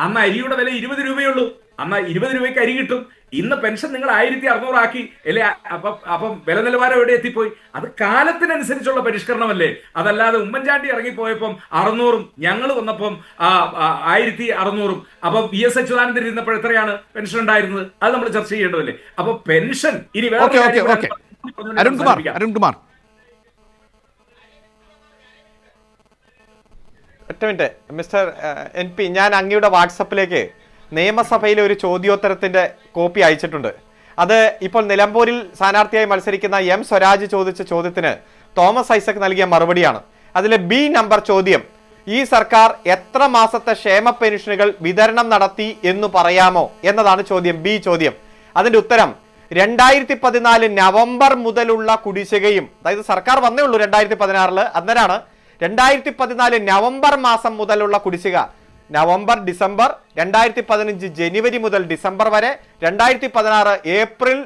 അന്ന് അരിയുടെ വില 20 രൂപയുള്ളൂ. അന്ന് 20 രൂപയ്ക്ക് അരി കിട്ടും. ഇന്ന് പെൻഷൻ നിങ്ങൾ 1600 ആക്കി അല്ലേ? അപ്പം വില നിലവാരം എവിടെ എത്തിപ്പോയി? അത് കാലത്തിനനുസരിച്ചുള്ള പരിഷ്കരണമല്ലേ? അതല്ലാതെ ഉമ്മൻചാണ്ടി ഇറങ്ങിപ്പോയപ്പം 600-ഉം ഞങ്ങൾ വന്നപ്പം 1600-ഉം അപ്പം VS അച്യുതാനന്ദൻ ഇരുന്നപ്പോൾ എത്രയാണ് പെൻഷൻ ഉണ്ടായിരുന്നത്? അത് നമ്മൾ ചർച്ച ചെയ്യേണ്ടതല്ലേ? അപ്പൊ പെൻഷൻ ഇനി അരുൺകുമാർ ഒറ്റ മിനിറ്റ് മിസ്റ്റർ NP, ഞാൻ അങ്ങയുടെ വാട്സപ്പിലേക്ക് നിയമസഭയിലെ ഒരു ചോദ്യോത്തരത്തിന്റെ കോപ്പി അയച്ചിട്ടുണ്ട്. അത് ഇപ്പോൾ നിലമ്പൂരിൽ സ്ഥാനാർത്ഥിയായി മത്സരിക്കുന്ന M സ്വരാജ് ചോദിച്ച ചോദ്യത്തിന് തോമസ് ഐസക് നൽകിയ മറുപടിയാണ്. അതിലെ B നമ്പർ ചോദ്യം, ഈ സർക്കാർ എത്ര മാസത്തെ ക്ഷേമ പെൻഷനുകൾ വിതരണം നടത്തി എന്ന് പറയാമോ എന്നതാണ് ചോദ്യം. B ചോദ്യം. അതിന്റെ ഉത്തരം 2014 നവംബർ മുതലുള്ള കുടിശ്ശികയും, അതായത് സർക്കാർ വന്നേ ഉള്ളൂ 2016, അന്നേരമാണ് 2014 നവംബർ മാസം മുതലുള്ള കുടിശ്ശിക. നവംബർ, ഡിസംബർ, 2015 ജനുവരി മുതൽ ഡിസംബർ വരെ, 2016 ഏപ്രിൽ,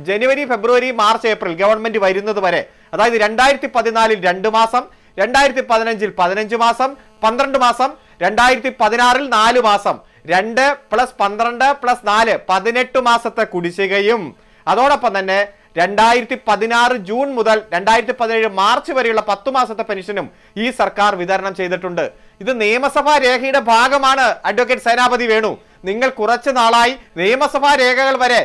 ജനുവരി, ഫെബ്രുവരി, മാർച്ച്, ഏപ്രിൽ ഗവൺമെന്റ് വരുന്നത് വരെ, അതായത് 2014 2 മാസം, 2015 15 മാസം, 12 മാസം, 2016 4 മാസം, 2 + 12 + 4 18 മാസത്തെ കുടിശ്ശികയും, അതോടൊപ്പം തന്നെ 2016 ജൂൺ മുതൽ 2017 മാർച്ച് വരെയുള്ള 10 മാസത്തെ പെൻഷനും ഈ സർക്കാർ വിതരണം ചെയ്തിട്ടുണ്ട്. ഇത് നിയമസഭാ രേഖയുടെ ഭാഗമാണ്. അഡ്വക്കേറ്റ് സേനാപതി വേണു, നിങ്ങൾ കുറച്ചു നാളായി നിയമസഭാ രേഖകൾ വരെ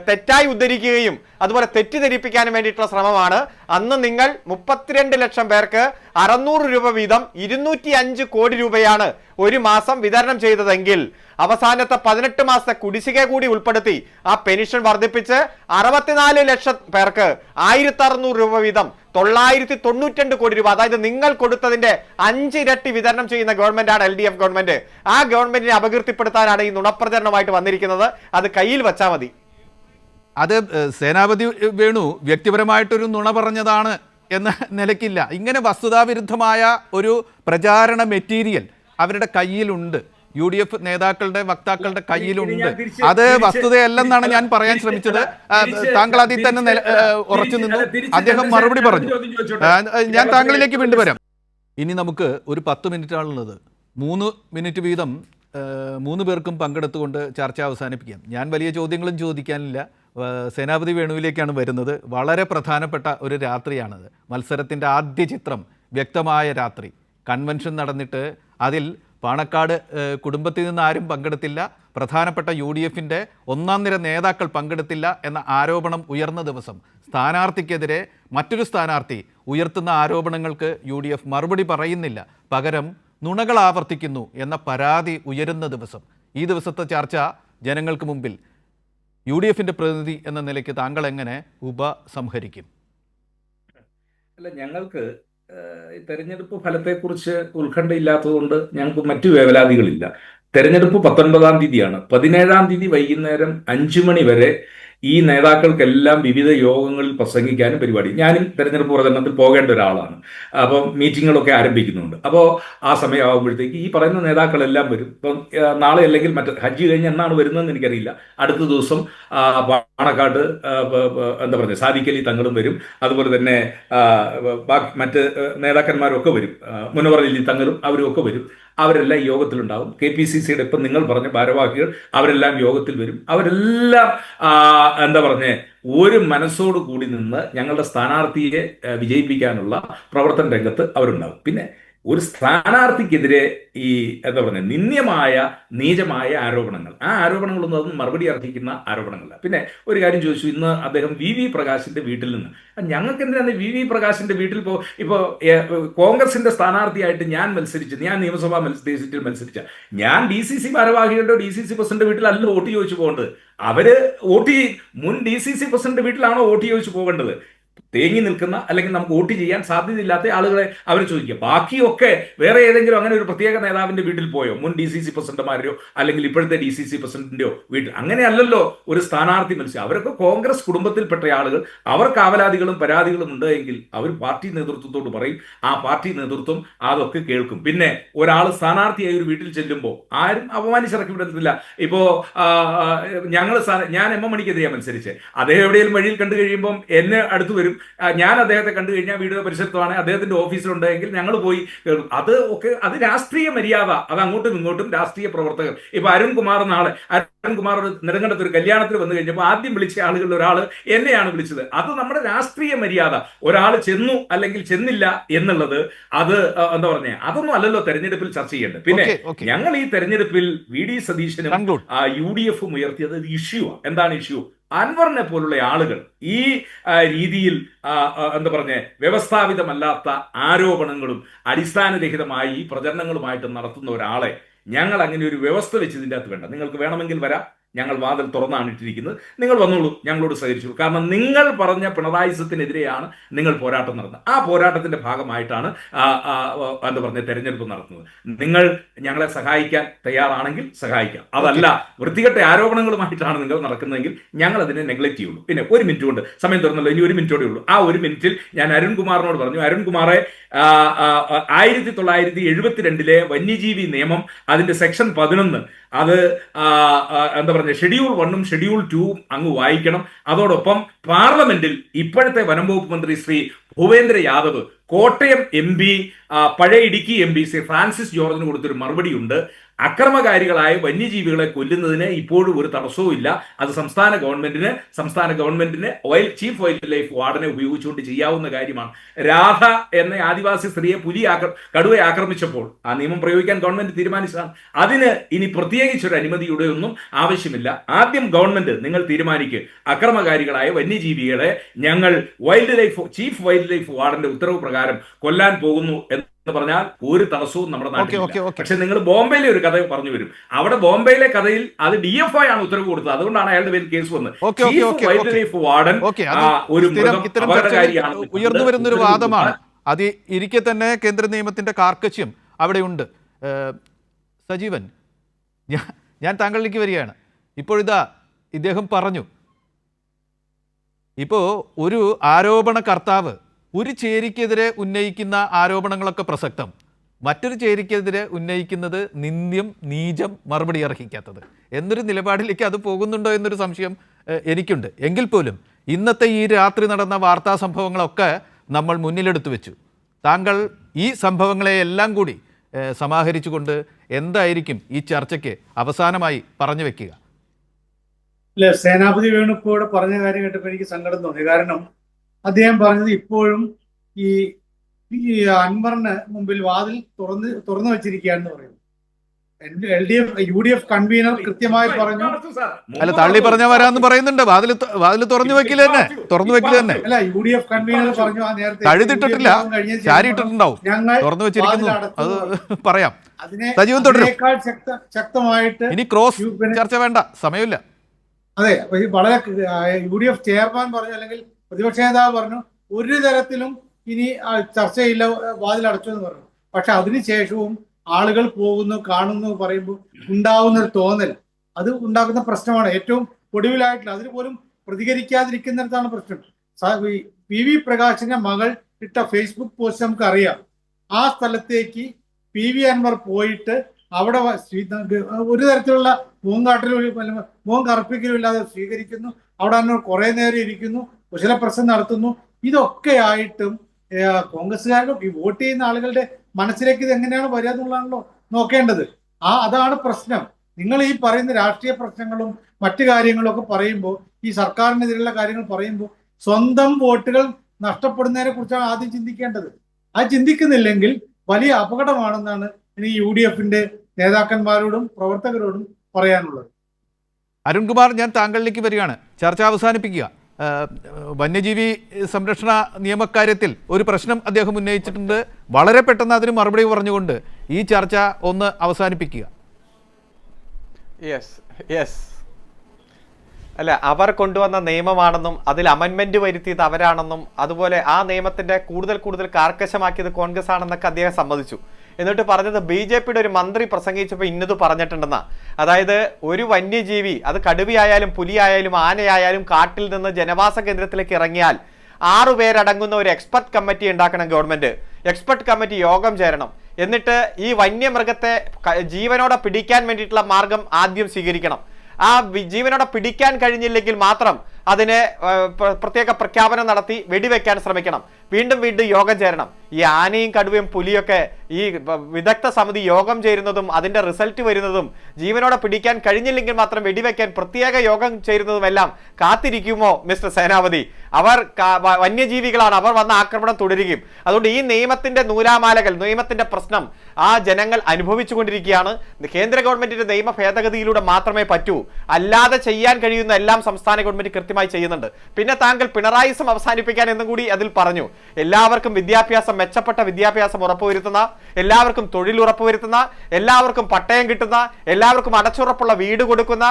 തെറ്റായി ഉദ്ധരിക്കുകയും അതുപോലെ തെറ്റിദ്ധരിപ്പിക്കാനും വേണ്ടിയിട്ടുള്ള ശ്രമമാണ്. അന്ന് നിങ്ങൾ 32 ലക്ഷം പേർക്ക് 600 രൂപ വീതം 205 കോടി രൂപയാണ് ഒരു മാസം വിതരണം ചെയ്തതെങ്കിൽ അവസാനത്തെ 18 മാസത്തെ കുടിശ്ശിക കൂടി ഉൾപ്പെടുത്തി ആ പെൻഷൻ വർദ്ധിപ്പിച്ച് 64 ലക്ഷം പേർക്ക് 1600 രൂപ വീതം 992 കോടി രൂപ, അതായത് നിങ്ങൾ കൊടുത്തതിന്റെ 5 ഇരട്ടി വിതരണം ചെയ്യുന്ന ഗവൺമെന്റാണ് LDF ഗവൺമെന്റ്. ആ ഗവൺമെന്റിനെ അപകീർത്തിപ്പെടുത്താനാണ് ഈ നുണപ്രചരണമായിട്ട് വന്നിരിക്കുന്നത്. അത് കയ്യിൽ വെച്ചാൽ മതി. അത് സേനാപതി വേണു വ്യക്തിപരമായിട്ടൊരു നുണ പറഞ്ഞതാണ് എന്ന നിലയ്ക്കില്ല. ഇങ്ങനെ വസ്തുതാവിരുദ്ധമായ ഒരു പ്രചാരണ മെറ്റീരിയൽ അവരുടെ കയ്യിലുണ്ട്, UDF നേതാക്കളുടെ വക്താക്കളുടെ കയ്യിലുണ്ട്. അത് വസ്തുതയല്ലെന്നാണ് ഞാൻ പറയാൻ ശ്രമിച്ചത്. താങ്കൾ അതിൽ തന്നെ ഉറച്ചു നിന്നു. അദ്ദേഹം മറുപടി പറഞ്ഞു. ഞാൻ താങ്കളിലേക്ക് വീണ്ടും വരാം. ഇനി നമുക്ക് ഒരു 10 മിനിറ്റാണുള്ളത്. 3 മിനിറ്റ് വീതം 3 പേർക്കും പങ്കെടുത്തുകൊണ്ട് ചർച്ച അവസാനിപ്പിക്കാം. ഞാൻ വലിയ ചോദ്യങ്ങളും ചോദിക്കാനില്ല. സേനാപതി വേണുവിലേക്കാണ് വരുന്നത്. വളരെ പ്രധാനപ്പെട്ട ഒരു രാത്രിയാണത്. മത്സരത്തിൻ്റെ ആദ്യ ചിത്രം വ്യക്തമായ രാത്രി. കൺവെൻഷൻ നടന്നിട്ട് അതിൽ പാണക്കാട് കുടുംബത്തിൽ നിന്ന് ആരും പങ്കെടുത്തില്ല, പ്രധാനപ്പെട്ട UDFൻ്റെ 1ാം നിര നേതാക്കൾ പങ്കെടുത്തില്ല എന്ന ആരോപണം ഉയർന്ന ദിവസം, സ്ഥാനാർത്ഥിക്കെതിരെ മറ്റൊരു സ്ഥാനാർത്ഥി ഉയർത്തുന്ന ആരോപണങ്ങൾക്ക് UDF മറുപടി പറയുന്നില്ല, പകരം നുണകൾ ആവർത്തിക്കുന്നു എന്ന പരാതി ഉയരുന്ന ദിവസം. ഈ ദിവസത്തെ ചർച്ച ജനങ്ങൾക്ക് മുമ്പിൽ UDFൻ്റെ പ്രതിനിധി എന്ന നിലയ്ക്ക് താങ്കൾ എങ്ങനെ ഉപസംഹരിക്കും? അല്ല, ഞങ്ങൾക്ക് തെരഞ്ഞെടുപ്പ് ഫലത്തെക്കുറിച്ച് ഉത്കണ്ഠയില്ലാത്തതുകൊണ്ട് ഞങ്ങൾക്ക് മറ്റു വേവലാതികളില്ല. തെരഞ്ഞെടുപ്പ് 19-ാം തീയതിയാണ്. 17-ാം തീയതി വൈകുന്നേരം 5 മണി വരെ ഈ നേതാക്കൾക്കെല്ലാം വിവിധ യോഗങ്ങളിൽ പ്രസംഗിക്കാനും പരിപാടി. ഞാനും തെരഞ്ഞെടുപ്പ് പ്രചരണത്തിൽ പോകേണ്ട ഒരാളാണ്. അപ്പം മീറ്റിങ്ങുകളൊക്കെ ആരംഭിക്കുന്നുണ്ട്. അപ്പോൾ ആ സമയമാകുമ്പോഴത്തേക്ക് ഈ പറയുന്ന നേതാക്കളെല്ലാം വരും. ഇപ്പം നാളെ അല്ലെങ്കിൽ ഹജ്ജ് കഴിഞ്ഞ് എന്നാണ് വരുന്നതെന്ന് എനിക്കറിയില്ല. അടുത്ത ദിവസം പാണക്കാട് എന്താ പറയുക സാദിഖ് അലി തങ്ങളും വരും. അതുപോലെ തന്നെ മറ്റ് നേതാക്കന്മാരൊക്കെ വരും. മുനവർ അലി തങ്ങളും അവരും ഒക്കെ വരും. അവരെല്ലാം ഈ യോഗത്തിലുണ്ടാവും. KPCCയുടെ ഇപ്പം നിങ്ങൾ പറഞ്ഞ ഭാരവാഹികൾ അവരെല്ലാം യോഗത്തിൽ വരും. അവരെല്ലാം എന്താ പറഞ്ഞേ ഒരു മനസ്സോടു കൂടി നിന്ന് ഞങ്ങളുടെ സ്ഥാനാർത്ഥിയെ വിജയിപ്പിക്കാനുള്ള പ്രവർത്തന രംഗത്ത് അവരുണ്ടാവും. പിന്നെ ഒരു സ്ഥാനാർത്ഥിക്കെതിരെ ഈ എന്താ പറയുക നിന്ദ്യമായ നീചമായ ആരോപണങ്ങൾ, ആ ആരോപണങ്ങളൊന്നും അതൊന്നും മറുപടി അർഹിക്കുന്ന ആരോപണങ്ങളല്ല. പിന്നെ ഒരു കാര്യം ചോദിച്ചു, ഇന്ന് അദ്ദേഹം VV പ്രകാശിന്റെ വീട്ടിൽ നിന്ന്, ഞങ്ങൾക്ക് എന്തിനാണ് VV പ്രകാശിന്റെ വീട്ടിൽ ഇപ്പോൾ കോൺഗ്രസിന്റെ സ്ഥാനാർത്ഥിയായിട്ട് ഞാൻ നിയമസഭാ സീറ്റിൽ മത്സരിച്ച ഞാൻ DCC ഭാരവാഹികളുടെ DCC പ്രസിഡന്റ് വീട്ടിലല്ല വോട്ട് ചോദിച്ചു പോകേണ്ടത്. അവര് മുൻ DCC പ്രസിഡന്റ് വീട്ടിലാണോ വോട്ട് ചോദിച്ചു പോകേണ്ടത്? തേങ്ങി നിൽക്കുന്ന അല്ലെങ്കിൽ നമുക്ക് വോട്ട് ചെയ്യാൻ സാധ്യതയില്ലാത്ത ആളുകളെ അവർ ചോദിക്കുക. ബാക്കിയൊക്കെ വേറെ ഏതെങ്കിലും അങ്ങനെ ഒരു പ്രത്യേക നേതാവിന്റെ വീട്ടിൽ പോയോ, മുൻ DCC പ്രസിഡന്റുമാരെയോ അല്ലെങ്കിൽ ഇപ്പോഴത്തെ DCC പ്രസിഡന്റിന്റെയോ വീട്ടിൽ? അങ്ങനെയല്ലല്ലോ ഒരു സ്ഥാനാർത്ഥി മത്സരം. അവരൊക്കെ കോൺഗ്രസ് കുടുംബത്തിൽപ്പെട്ട ആളുകൾ. അവർക്ക് ആവലാതികളും പരാതികളും ഉണ്ട് എങ്കിൽ അവർ പാർട്ടി നേതൃത്വത്തോട് പറയും. ആ പാർട്ടി നേതൃത്വം അതൊക്കെ കേൾക്കും. പിന്നെ ഒരാൾ സ്ഥാനാർത്ഥിയായി ഒരു വീട്ടിൽ ചെല്ലുമ്പോൾ ആരും അപമാനിച്ചിറക്കി വിടത്തില്ല. ഇപ്പോ ഞാൻ M M മണിക്കെതിരെയാണ് മത്സരിച്ച്, അദ്ദേഹം എവിടെയെങ്കിലും വഴിയിൽ കണ്ടു കഴിയുമ്പോൾ എന്നെ അടുത്ത് വരും. ഞാൻ അദ്ദേഹത്തെ കണ്ടു കഴിഞ്ഞാൽ വീടിന്റെ പരിസരത്താണ്, അദ്ദേഹത്തിന്റെ ഓഫീസിലുണ്ടെങ്കിൽ ഞങ്ങൾ പോയി കയറും. അത് രാഷ്ട്രീയ മര്യാദ. അത് അങ്ങോട്ടും ഇങ്ങോട്ടും രാഷ്ട്രീയ പ്രവർത്തകർ. ഇപ്പൊ അരുൺകുമാർ നെടുങ്കണ്ടത്ത് ഒരു കല്യാണത്തിൽ വന്നു കഴിഞ്ഞപ്പോൾ ആദ്യം വിളിച്ച ആളുകളിൽ ഒരാൾ എന്നെയാണ് വിളിച്ചത്. അത് നമ്മുടെ രാഷ്ട്രീയ മര്യാദ. ഒരാൾ ചെന്നു അല്ലെങ്കിൽ ചെന്നില്ല എന്നുള്ളത് അത് എന്താ പറഞ്ഞ അതൊന്നും അല്ലല്ലോ തെരഞ്ഞെടുപ്പിൽ ചർച്ച ചെയ്യേണ്ടത്. പിന്നെ ഞങ്ങൾ ഈ തെരഞ്ഞെടുപ്പിൽ VD സതീശനും UDF ഉയർത്തിയത് ഇഷ്യൂ. എന്താണ് ഇഷ്യൂ? അൻവറിനെ പോലുള്ള ആളുകൾ ഈ രീതിയിൽ എന്താ പറഞ്ഞ വ്യവസ്ഥാപിതമല്ലാത്ത ആരോപണങ്ങളും അടിസ്ഥാനരഹിതമായി പ്രചരണങ്ങളുമായിട്ട് നടത്തുന്ന ഒരാളെ ഞങ്ങൾ അങ്ങനെ ഒരു വ്യവസ്ഥ വെച്ച് ഇതിൻ്റെ അകത്ത് വേണ്ട. നിങ്ങൾക്ക് വേണമെങ്കിൽ വരാം, ഞങ്ങൾ വാതിൽ തുറന്നാണ് ഇട്ടിരിക്കുന്നത്, നിങ്ങൾ വന്നോളൂ, ഞങ്ങളോട് സഹകരിച്ചു. കാരണം നിങ്ങൾ പറഞ്ഞ പിണറായിസത്തിനെതിരെയാണ് നിങ്ങൾ പോരാട്ടം നടന്നത്. ആ പോരാട്ടത്തിന്റെ ഭാഗമായിട്ടാണ് എന്താ പറഞ്ഞ തെരഞ്ഞെടുപ്പ് നടത്തുന്നത്. നിങ്ങൾ ഞങ്ങളെ സഹായിക്കാൻ തയ്യാറാണെങ്കിൽ സഹായിക്കാം. അതല്ല വൃത്തികെട്ട ആരോപണങ്ങളുമായിട്ടാണ് നിങ്ങൾ നടക്കുന്നതെങ്കിൽ ഞങ്ങൾ അതിനെ നെഗ്ലക്ട് ചെയ്യുള്ളൂ. പിന്നെ 1 മിനിറ്റ് കൊണ്ട് സമയം തുറന്നല്ലോ, ഇനി 1 മിനിറ്റോടെ ഉള്ളൂ. ആ 1 മിനിറ്റിൽ ഞാൻ അരുൺകുമാറിനോട് പറഞ്ഞു, അരുൺകുമാറെ 1972 വന്യജീവി നിയമം അതിന്റെ സെക്ഷൻ 11 അത് എന്താ പറയുക ഷെഡ്യൂൾ 1ഉം ഷെഡ്യൂൾ 2ഉം അങ്ങ് വായിക്കണം. അതോടൊപ്പം പാർലമെന്റിൽ ഇപ്പോഴത്തെ വനം വകുപ്പ് മന്ത്രി ശ്രീ ഭൂപേന്ദ്ര യാദവ് കോട്ടയം MP പഴയ ഇടുക്കി MP ശ്രീ ഫ്രാൻസിസ് ജോർജിന് കൊടുത്തൊരു മറുപടിയുണ്ട്. അക്രമകാരികളായ വന്യജീവികളെ കൊല്ലുന്നതിന് ഇപ്പോഴും ഒരു തടസ്സവും ഇല്ല. അത് സംസ്ഥാന ഗവൺമെന്റിന് ചീഫ് വൈൽഡ് ലൈഫ് വാർഡനെ ഉപയോഗിച്ചുകൊണ്ട് ചെയ്യാവുന്ന കാര്യമാണ്. രാധ എന്ന ആദിവാസി സ്ത്രീയെ കടുവയെ ആക്രമിച്ചപ്പോൾ ആ നിയമം പ്രയോഗിക്കാൻ ഗവൺമെന്റ് തീരുമാനിച്ചതാണ്. അതിന് ഇനി പ്രത്യേകിച്ചൊരു അനുമതിയുടെ ഒന്നും ആവശ്യമില്ല. ആദ്യം ഗവൺമെന്റ് നിങ്ങൾ തീരുമാനിക്കുക, അക്രമകാരികളായ വന്യജീവികളെ ഞങ്ങൾ ചീഫ് വൈൽഡ് ലൈഫ് വാർഡന്റെ ഉത്തരവ് പ്രകാരം കൊല്ലാൻ പോകുന്നു എന്ന് പറഞ്ഞാൽ ഒരു തടസ്സവും നമ്മുടെ നാട്ടിൽ. പക്ഷെ നിങ്ങൾ ബോംബെയിലെ ഒരു കഥ പറഞ്ഞു വരും. അവിടെ ബോംബെയിലെ കഥയിൽ അത് DFI ആണ് ഉത്തരവ് കൊടുത്തത്. അതുകൊണ്ടാണ് അയാളുടെ പേരിൽ കേസ് വന്നത്. ഉയർന്നു വരുന്നൊരു വാദമാണ് അത്. ഇരിക്കെ തന്നെ കേന്ദ്ര നിയമത്തിന്റെ കാർക്കശ്യം അവിടെയുണ്ട്. സജീവൻ, ഞാൻ താങ്കളിലേക്ക് വരികയാണ്. ഇപ്പോഴിതാ ഇദ്ദേഹം പറഞ്ഞു, ഇപ്പോൾ ഒരു ആരോപണകർത്താവ് ഒരു ചേരിക്കെതിരെ ഉന്നയിക്കുന്ന ആരോപണങ്ങളൊക്കെ പ്രസക്തം, മറ്റൊരു ചേരിക്കെതിരെ ഉന്നയിക്കുന്നത് നിന്ദ്യം, നീചം, മറുപടി അർഹിക്കാത്തത് എന്നൊരു നിലപാടിലേക്ക് അത് പോകുന്നുണ്ടോ എന്നൊരു സംശയം എനിക്കുണ്ട്. എങ്കിൽ പോലും ഇന്നത്തെ ഈ രാത്രി നടന്ന വാർത്താ സംഭവങ്ങളൊക്കെ നമ്മൾ മുന്നിലെടുത്തു വെച്ചു. താങ്കൾ ഈ സംഭവങ്ങളെയെല്ലാം കൂടി സമാഹരിച്ചുകൊണ്ട് എന്തായിരിക്കും ഈ ചർച്ചയ്ക്ക് അവസാനമായി പറഞ്ഞു വെക്കുക? അല്ല, സേനാപതി വേണുപ്പോടെ പറഞ്ഞ കാര്യം കേട്ടപ്പോൾ എനിക്ക് സങ്കടം തോന്നി. കാരണം അദ്ദേഹം പറഞ്ഞത് ഇപ്പോഴും ഈ അൻവറിന് മുമ്പിൽ വാതിൽ തുറന്നു വെച്ചിരിക്കുകയാണെന്ന് പറയുന്നു. UDF കൺവീനർ കൃത്യമായി പറഞ്ഞു. അല്ല, തള്ളി പറഞ്ഞ വരാന്ന് പറയുന്നുണ്ട്. വാതിൽ തുറന്നു വെക്കില്ല തന്നെ. അല്ല, UDF കൺവീനർ പറഞ്ഞു ആ നേരത്തെ കഴുതിട്ടിട്ടില്ല, ചാരിയിട്ടുണ്ടാവും, തുറന്നു വെച്ചിരിക്കുന്നു. അത് പറയാം. സജീവൻ തുടരും. ശക്തമായിട്ട് ഇനി ക്രോസ് ചർച്ച വേണ്ട, സമയമില്ല. അതെ, വളരെ UDF ചെയർമാൻ പറഞ്ഞു, അല്ലെങ്കിൽ പ്രതിപക്ഷ നേതാവ് പറഞ്ഞു, ഒരു തരത്തിലും ഇനി ചർച്ചയില്ല, വാതിൽ അടച്ചു എന്ന് പറഞ്ഞു. പക്ഷെ അതിനുശേഷവും ആളുകൾ പോകുന്നു, കാണുന്നു പറയുമ്പോൾ ഉണ്ടാവുന്ന ഒരു തോന്നൽ, അത് ഉണ്ടാക്കുന്ന പ്രശ്നമാണ്. ഏറ്റവും ഒടുവിലായിട്ടുള്ള അതിന് പോലും പ്രതികരിക്കാതിരിക്കുന്നിടത്താണ് പ്രശ്നം. PV പ്രകാശിന്റെ മകൾ ഇട്ട ഫേസ്ബുക്ക് പോസ്റ്റ് നമുക്ക് അറിയാം. ആ സ്ഥലത്തേക്ക് PV അൻവർ പോയിട്ട് അവിടെ ഒരു തരത്തിലുള്ള മുഖം കറുപ്പിക്കലും ഇല്ലാതെ സ്വീകരിക്കുന്നു. അവിടെ അൻവർ കുറെ നേരം ഇരിക്കുന്നു, കുശലപ്രസംഗം നടത്തുന്നു. ഇതൊക്കെ ആയിട്ടും കോൺഗ്രസ്സുകാരും ഈ വോട്ട് ചെയ്യുന്ന ആളുകളുടെ മനസ്സിലേക്ക് ഇത് എങ്ങനെയാണ് വരിക എന്നുള്ളതാണല്ലോ നോക്കേണ്ടത്. അതാണ് പ്രശ്നം. നിങ്ങൾ ഈ പറയുന്ന രാഷ്ട്രീയ പ്രശ്നങ്ങളും മറ്റു കാര്യങ്ങളും ഒക്കെ പറയുമ്പോൾ, ഈ സർക്കാരിനെതിരെയുള്ള കാര്യങ്ങൾ പറയുമ്പോൾ സ്വന്തം വോട്ടുകൾ നഷ്ടപ്പെടുന്നതിനെ കുറിച്ചാണ് ആദ്യം ചിന്തിക്കേണ്ടത്. അത് ചിന്തിക്കുന്നില്ലെങ്കിൽ വലിയ അപകടമാണെന്നാണ് ഇനി UDFന്റെ നേതാക്കന്മാരോടും പ്രവർത്തകരോടും പറയാനുള്ളത്. അരുൺകുമാർ, ഞാൻ താങ്കളിലേക്ക് വരികയാണ്. ചർച്ച അവസാനിപ്പിക്കുക. വന്യജീവി സംരക്ഷണ നിയമക്കാര്യത്തിൽ ഒരു പ്രശ്നം അദ്ദേഹം ഉന്നയിച്ചിട്ടുണ്ട്. വളരെ പെട്ടെന്ന് അതിന് മറുപടി പറഞ്ഞുകൊണ്ട് ഈ ചർച്ച ഒന്ന് അവസാനിപ്പിക്കുക. അല്ല, അവർ കൊണ്ടുവന്ന നിയമമാണെന്നും അതിൽ അമെൻമെന്റ് വരുത്തിയത് അവരാണെന്നും അതുപോലെ ആ നിയമത്തിന്റെ കൂടുതൽ കാർക്കശമാക്കിയത് കോൺഗ്രസ് ആണെന്നൊക്കെ അദ്ദേഹം സമ്മതിച്ചു. എന്നിട്ട് പറഞ്ഞത് BJPയുടെ ഒരു മന്ത്രി പ്രസംഗിച്ചപ്പോൾ ഇന്നത് പറഞ്ഞിട്ടുണ്ടെന്നാ. അതായത് ഒരു വന്യജീവി, അത് കടുവയായാലും പുലിയായാലും ആനയായാലും കാട്ടിൽ നിന്ന് ജനവാസ കേന്ദ്രത്തിലേക്ക് ഇറങ്ങിയാൽ 6 പേരടങ്ങുന്ന ഒരു എക്സ്പെർട്ട് കമ്മിറ്റി ഉണ്ടാക്കണം ഗവൺമെന്റ്. എക്സ്പെർട്ട് കമ്മിറ്റി യോഗം ചേരണം. എന്നിട്ട് ഈ വന്യമൃഗത്തെ ജീവനോടെ പിടിക്കാൻ വേണ്ടിയിട്ടുള്ള മാർഗം ആദ്യം സ്വീകരിക്കണം. ആ ജീവനോടെ പിടിക്കാൻ കഴിഞ്ഞില്ലെങ്കിൽ മാത്രം അതിനെ പ്രത്യേക പ്രഖ്യാപനം നടത്തി വെടിവെക്കാൻ ശ്രമിക്കണം. വീണ്ടും യോഗം ചേരണം. ഈ ആനയും കടുവയും പുലിയൊക്കെ ഈ വിദഗ്ധ സമിതി യോഗം ചേരുന്നതും അതിന്റെ റിസൾട്ട് വരുന്നതും ജീവനോടെ പിടിക്കാൻ കഴിഞ്ഞില്ലെങ്കിൽ മാത്രം വെടിവെക്കാൻ പ്രത്യേക യോഗം ചേരുന്നതുമെല്ലാം കാത്തിരിക്കുമോ മിസ്റ്റർ സേനാപതി? അവർ വന്യജീവികളാണ്, അവർ വന്ന ആക്രമണം തുടരുകയും. അതുകൊണ്ട് ഈ നിയമത്തിന്റെ നൂലാമാലകൾ, നിയമത്തിന്റെ പ്രശ്നം ആ ജനങ്ങൾ അനുഭവിച്ചു കൊണ്ടിരിക്കുകയാണ്. കേന്ദ്ര ഗവൺമെന്റിന്റെ നിയമ ഭേദഗതിയിലൂടെ മാത്രമേ പറ്റൂ. അല്ലാതെ ചെയ്യാൻ കഴിയുന്ന എല്ലാം സംസ്ഥാന ഗവൺമെന്റ് കൃത്യമായി ചെയ്യുന്നുണ്ട്. പിന്നെ താങ്കൾ പിണറായിസം അവസാനിപ്പിക്കാൻ എന്നും കൂടി അതിൽ പറഞ്ഞു. എല്ലാവർക്കും വിദ്യാഭ്യാസം, മെച്ചപ്പെട്ട വിദ്യാഭ്യാസം ഉറപ്പുവരുത്തുന്ന, എല്ലാവർക്കും തൊഴിൽ ഉറപ്പുവരുത്തുന്ന, എല്ലാവർക്കും പട്ടയം കിട്ടുന്ന, എല്ലാവർക്കും അടച്ചുറപ്പുള്ള വീട് കൊടുക്കുന്ന,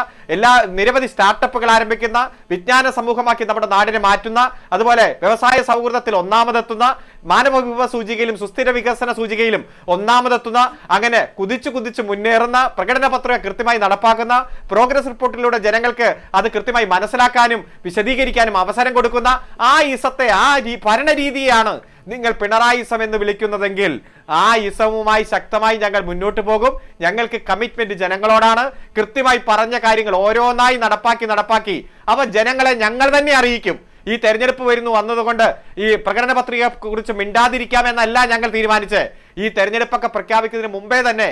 നിരവധി സ്റ്റാർട്ടപ്പുകൾ ആരംഭിക്കുന്ന, വിജ്ഞാന സമൂഹമാക്കി നമ്മുടെ നാടിനെ മാറ്റുന്ന, അതുപോലെ വ്യവസായ സൗഹൃദത്തിൽ ഒന്നാമതെത്തുന്ന, മാനവ വിഭവ സൂചികയിലും സുസ്ഥിര വികസന സൂചികയിലും ഒന്നാമതെത്തുന്ന, അങ്ങനെ കുതിച്ചു മുന്നേറുന്ന, പ്രകടന പത്രിക കൃത്യമായി നടപ്പാക്കുന്ന, പ്രോഗ്രസ് റിപ്പോർട്ടിലൂടെ ജനങ്ങൾക്ക് അത് കൃത്യമായി മനസ്സിലാക്കാനും വിശദീകരിക്കാനും അവസരം കൊടുക്കുന്ന ആ ഇസത്തെ, ആ ഭരണരീതിയാണ് നിങ്ങൾ പിണറായിസം എന്ന് വിളിക്കുന്നതെങ്കിൽ ആ ഇസവുമായി ശക്തമായി ഞങ്ങൾ മുന്നോട്ട് പോകും. ഞങ്ങൾക്ക് കമ്മിറ്റ്മെന്റ് ജനങ്ങളോടാണ്. കൃത്യമായി പറഞ്ഞ കാര്യങ്ങൾ ഓരോന്നായി നടപ്പാക്കി അവ ജനങ്ങളെ ഞങ്ങൾ തന്നെ അറിയിക്കും. ഈ തെരഞ്ഞെടുപ്പ് വന്നതുകൊണ്ട് ഈ പ്രകടന പത്രികയെ കുറിച്ച് മിണ്ടാതിരിക്കാമെന്നല്ല ഞങ്ങൾ തീരുമാനിച്ചത്. ഈ തെരഞ്ഞെടുപ്പൊക്കെ പ്രഖ്യാപിക്കുന്നതിന് മുമ്പേ തന്നെ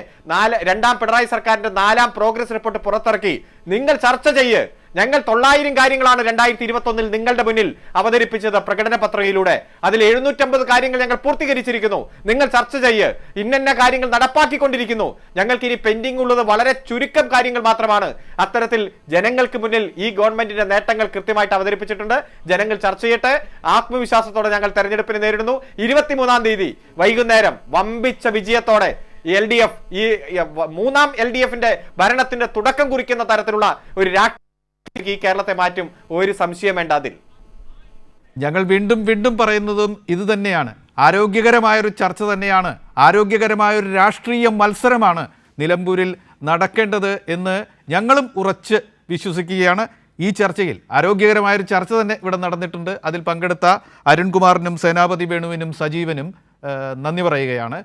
രണ്ടാം പിണറായി സർക്കാരിന്റെ 4ാം പ്രോഗ്രസ് റിപ്പോർട്ട് പുറത്തിറക്കി. നിങ്ങൾ ചർച്ച ചെയ്യ്. ഞങ്ങൾ 900 കാര്യങ്ങളാണ് 2021 നിങ്ങളുടെ മുന്നിൽ അവതരിപ്പിച്ചത് പ്രകടന പത്രികയിലൂടെ. അതിൽ 750 കാര്യങ്ങൾ ഞങ്ങൾ പൂർത്തീകരിച്ചിരിക്കുന്നു. നിങ്ങൾ ചർച്ച ചെയ്യ്. ഇന്ന കാര്യങ്ങൾ നടപ്പാക്കിക്കൊണ്ടിരിക്കുന്നു. ഞങ്ങൾക്ക് ഇനി പെൻഡിംഗ് ഉള്ളത് വളരെ ചുരുക്കം കാര്യങ്ങൾ മാത്രമാണ്. അത്തരത്തിൽ ജനങ്ങൾക്ക് മുന്നിൽ ഈ ഗവൺമെന്റിന്റെ നേട്ടങ്ങൾ കൃത്യമായിട്ട് അവതരിപ്പിച്ചിട്ടുണ്ട്. ജനങ്ങൾ ചർച്ച ചെയ്യട്ടെ. ആത്മവിശ്വാസത്തോടെ ഞങ്ങൾ തെരഞ്ഞെടുപ്പിനെ നേരിടുന്നു. 23-ാം തീയതി വൈകുന്നേരം വമ്പിച്ച വിജയത്തോടെ LDF, ഈ 3ാം LDFന്റെ ഭരണത്തിന്റെ തുടക്കം കുറിക്കുന്ന തരത്തിലുള്ള ഒരു ഈ കേരളത്തെ മാറ്റും. ഒരു സംശയം വേണ്ട അതിൽ. ഞങ്ങൾ വീണ്ടും പറയുന്നതും ഇത് തന്നെയാണ്. ആരോഗ്യകരമായൊരു ചർച്ച തന്നെയാണ്, ആരോഗ്യകരമായൊരു രാഷ്ട്രീയ മത്സരമാണ് നിലമ്പൂരിൽ നടക്കേണ്ടത് എന്ന് ഞങ്ങളും ഉറച്ച് വിശ്വസിക്കുകയാണ്. ഈ ചർച്ചയിൽ ആരോഗ്യകരമായൊരു ചർച്ച തന്നെ ഇവിടെ നടന്നിട്ടുണ്ട്. അതിൽ പങ്കെടുത്ത അരുൺകുമാറിനും സേനാപതി വേണുവിനും സജീവനും നന്ദി പറയുകയാണ്.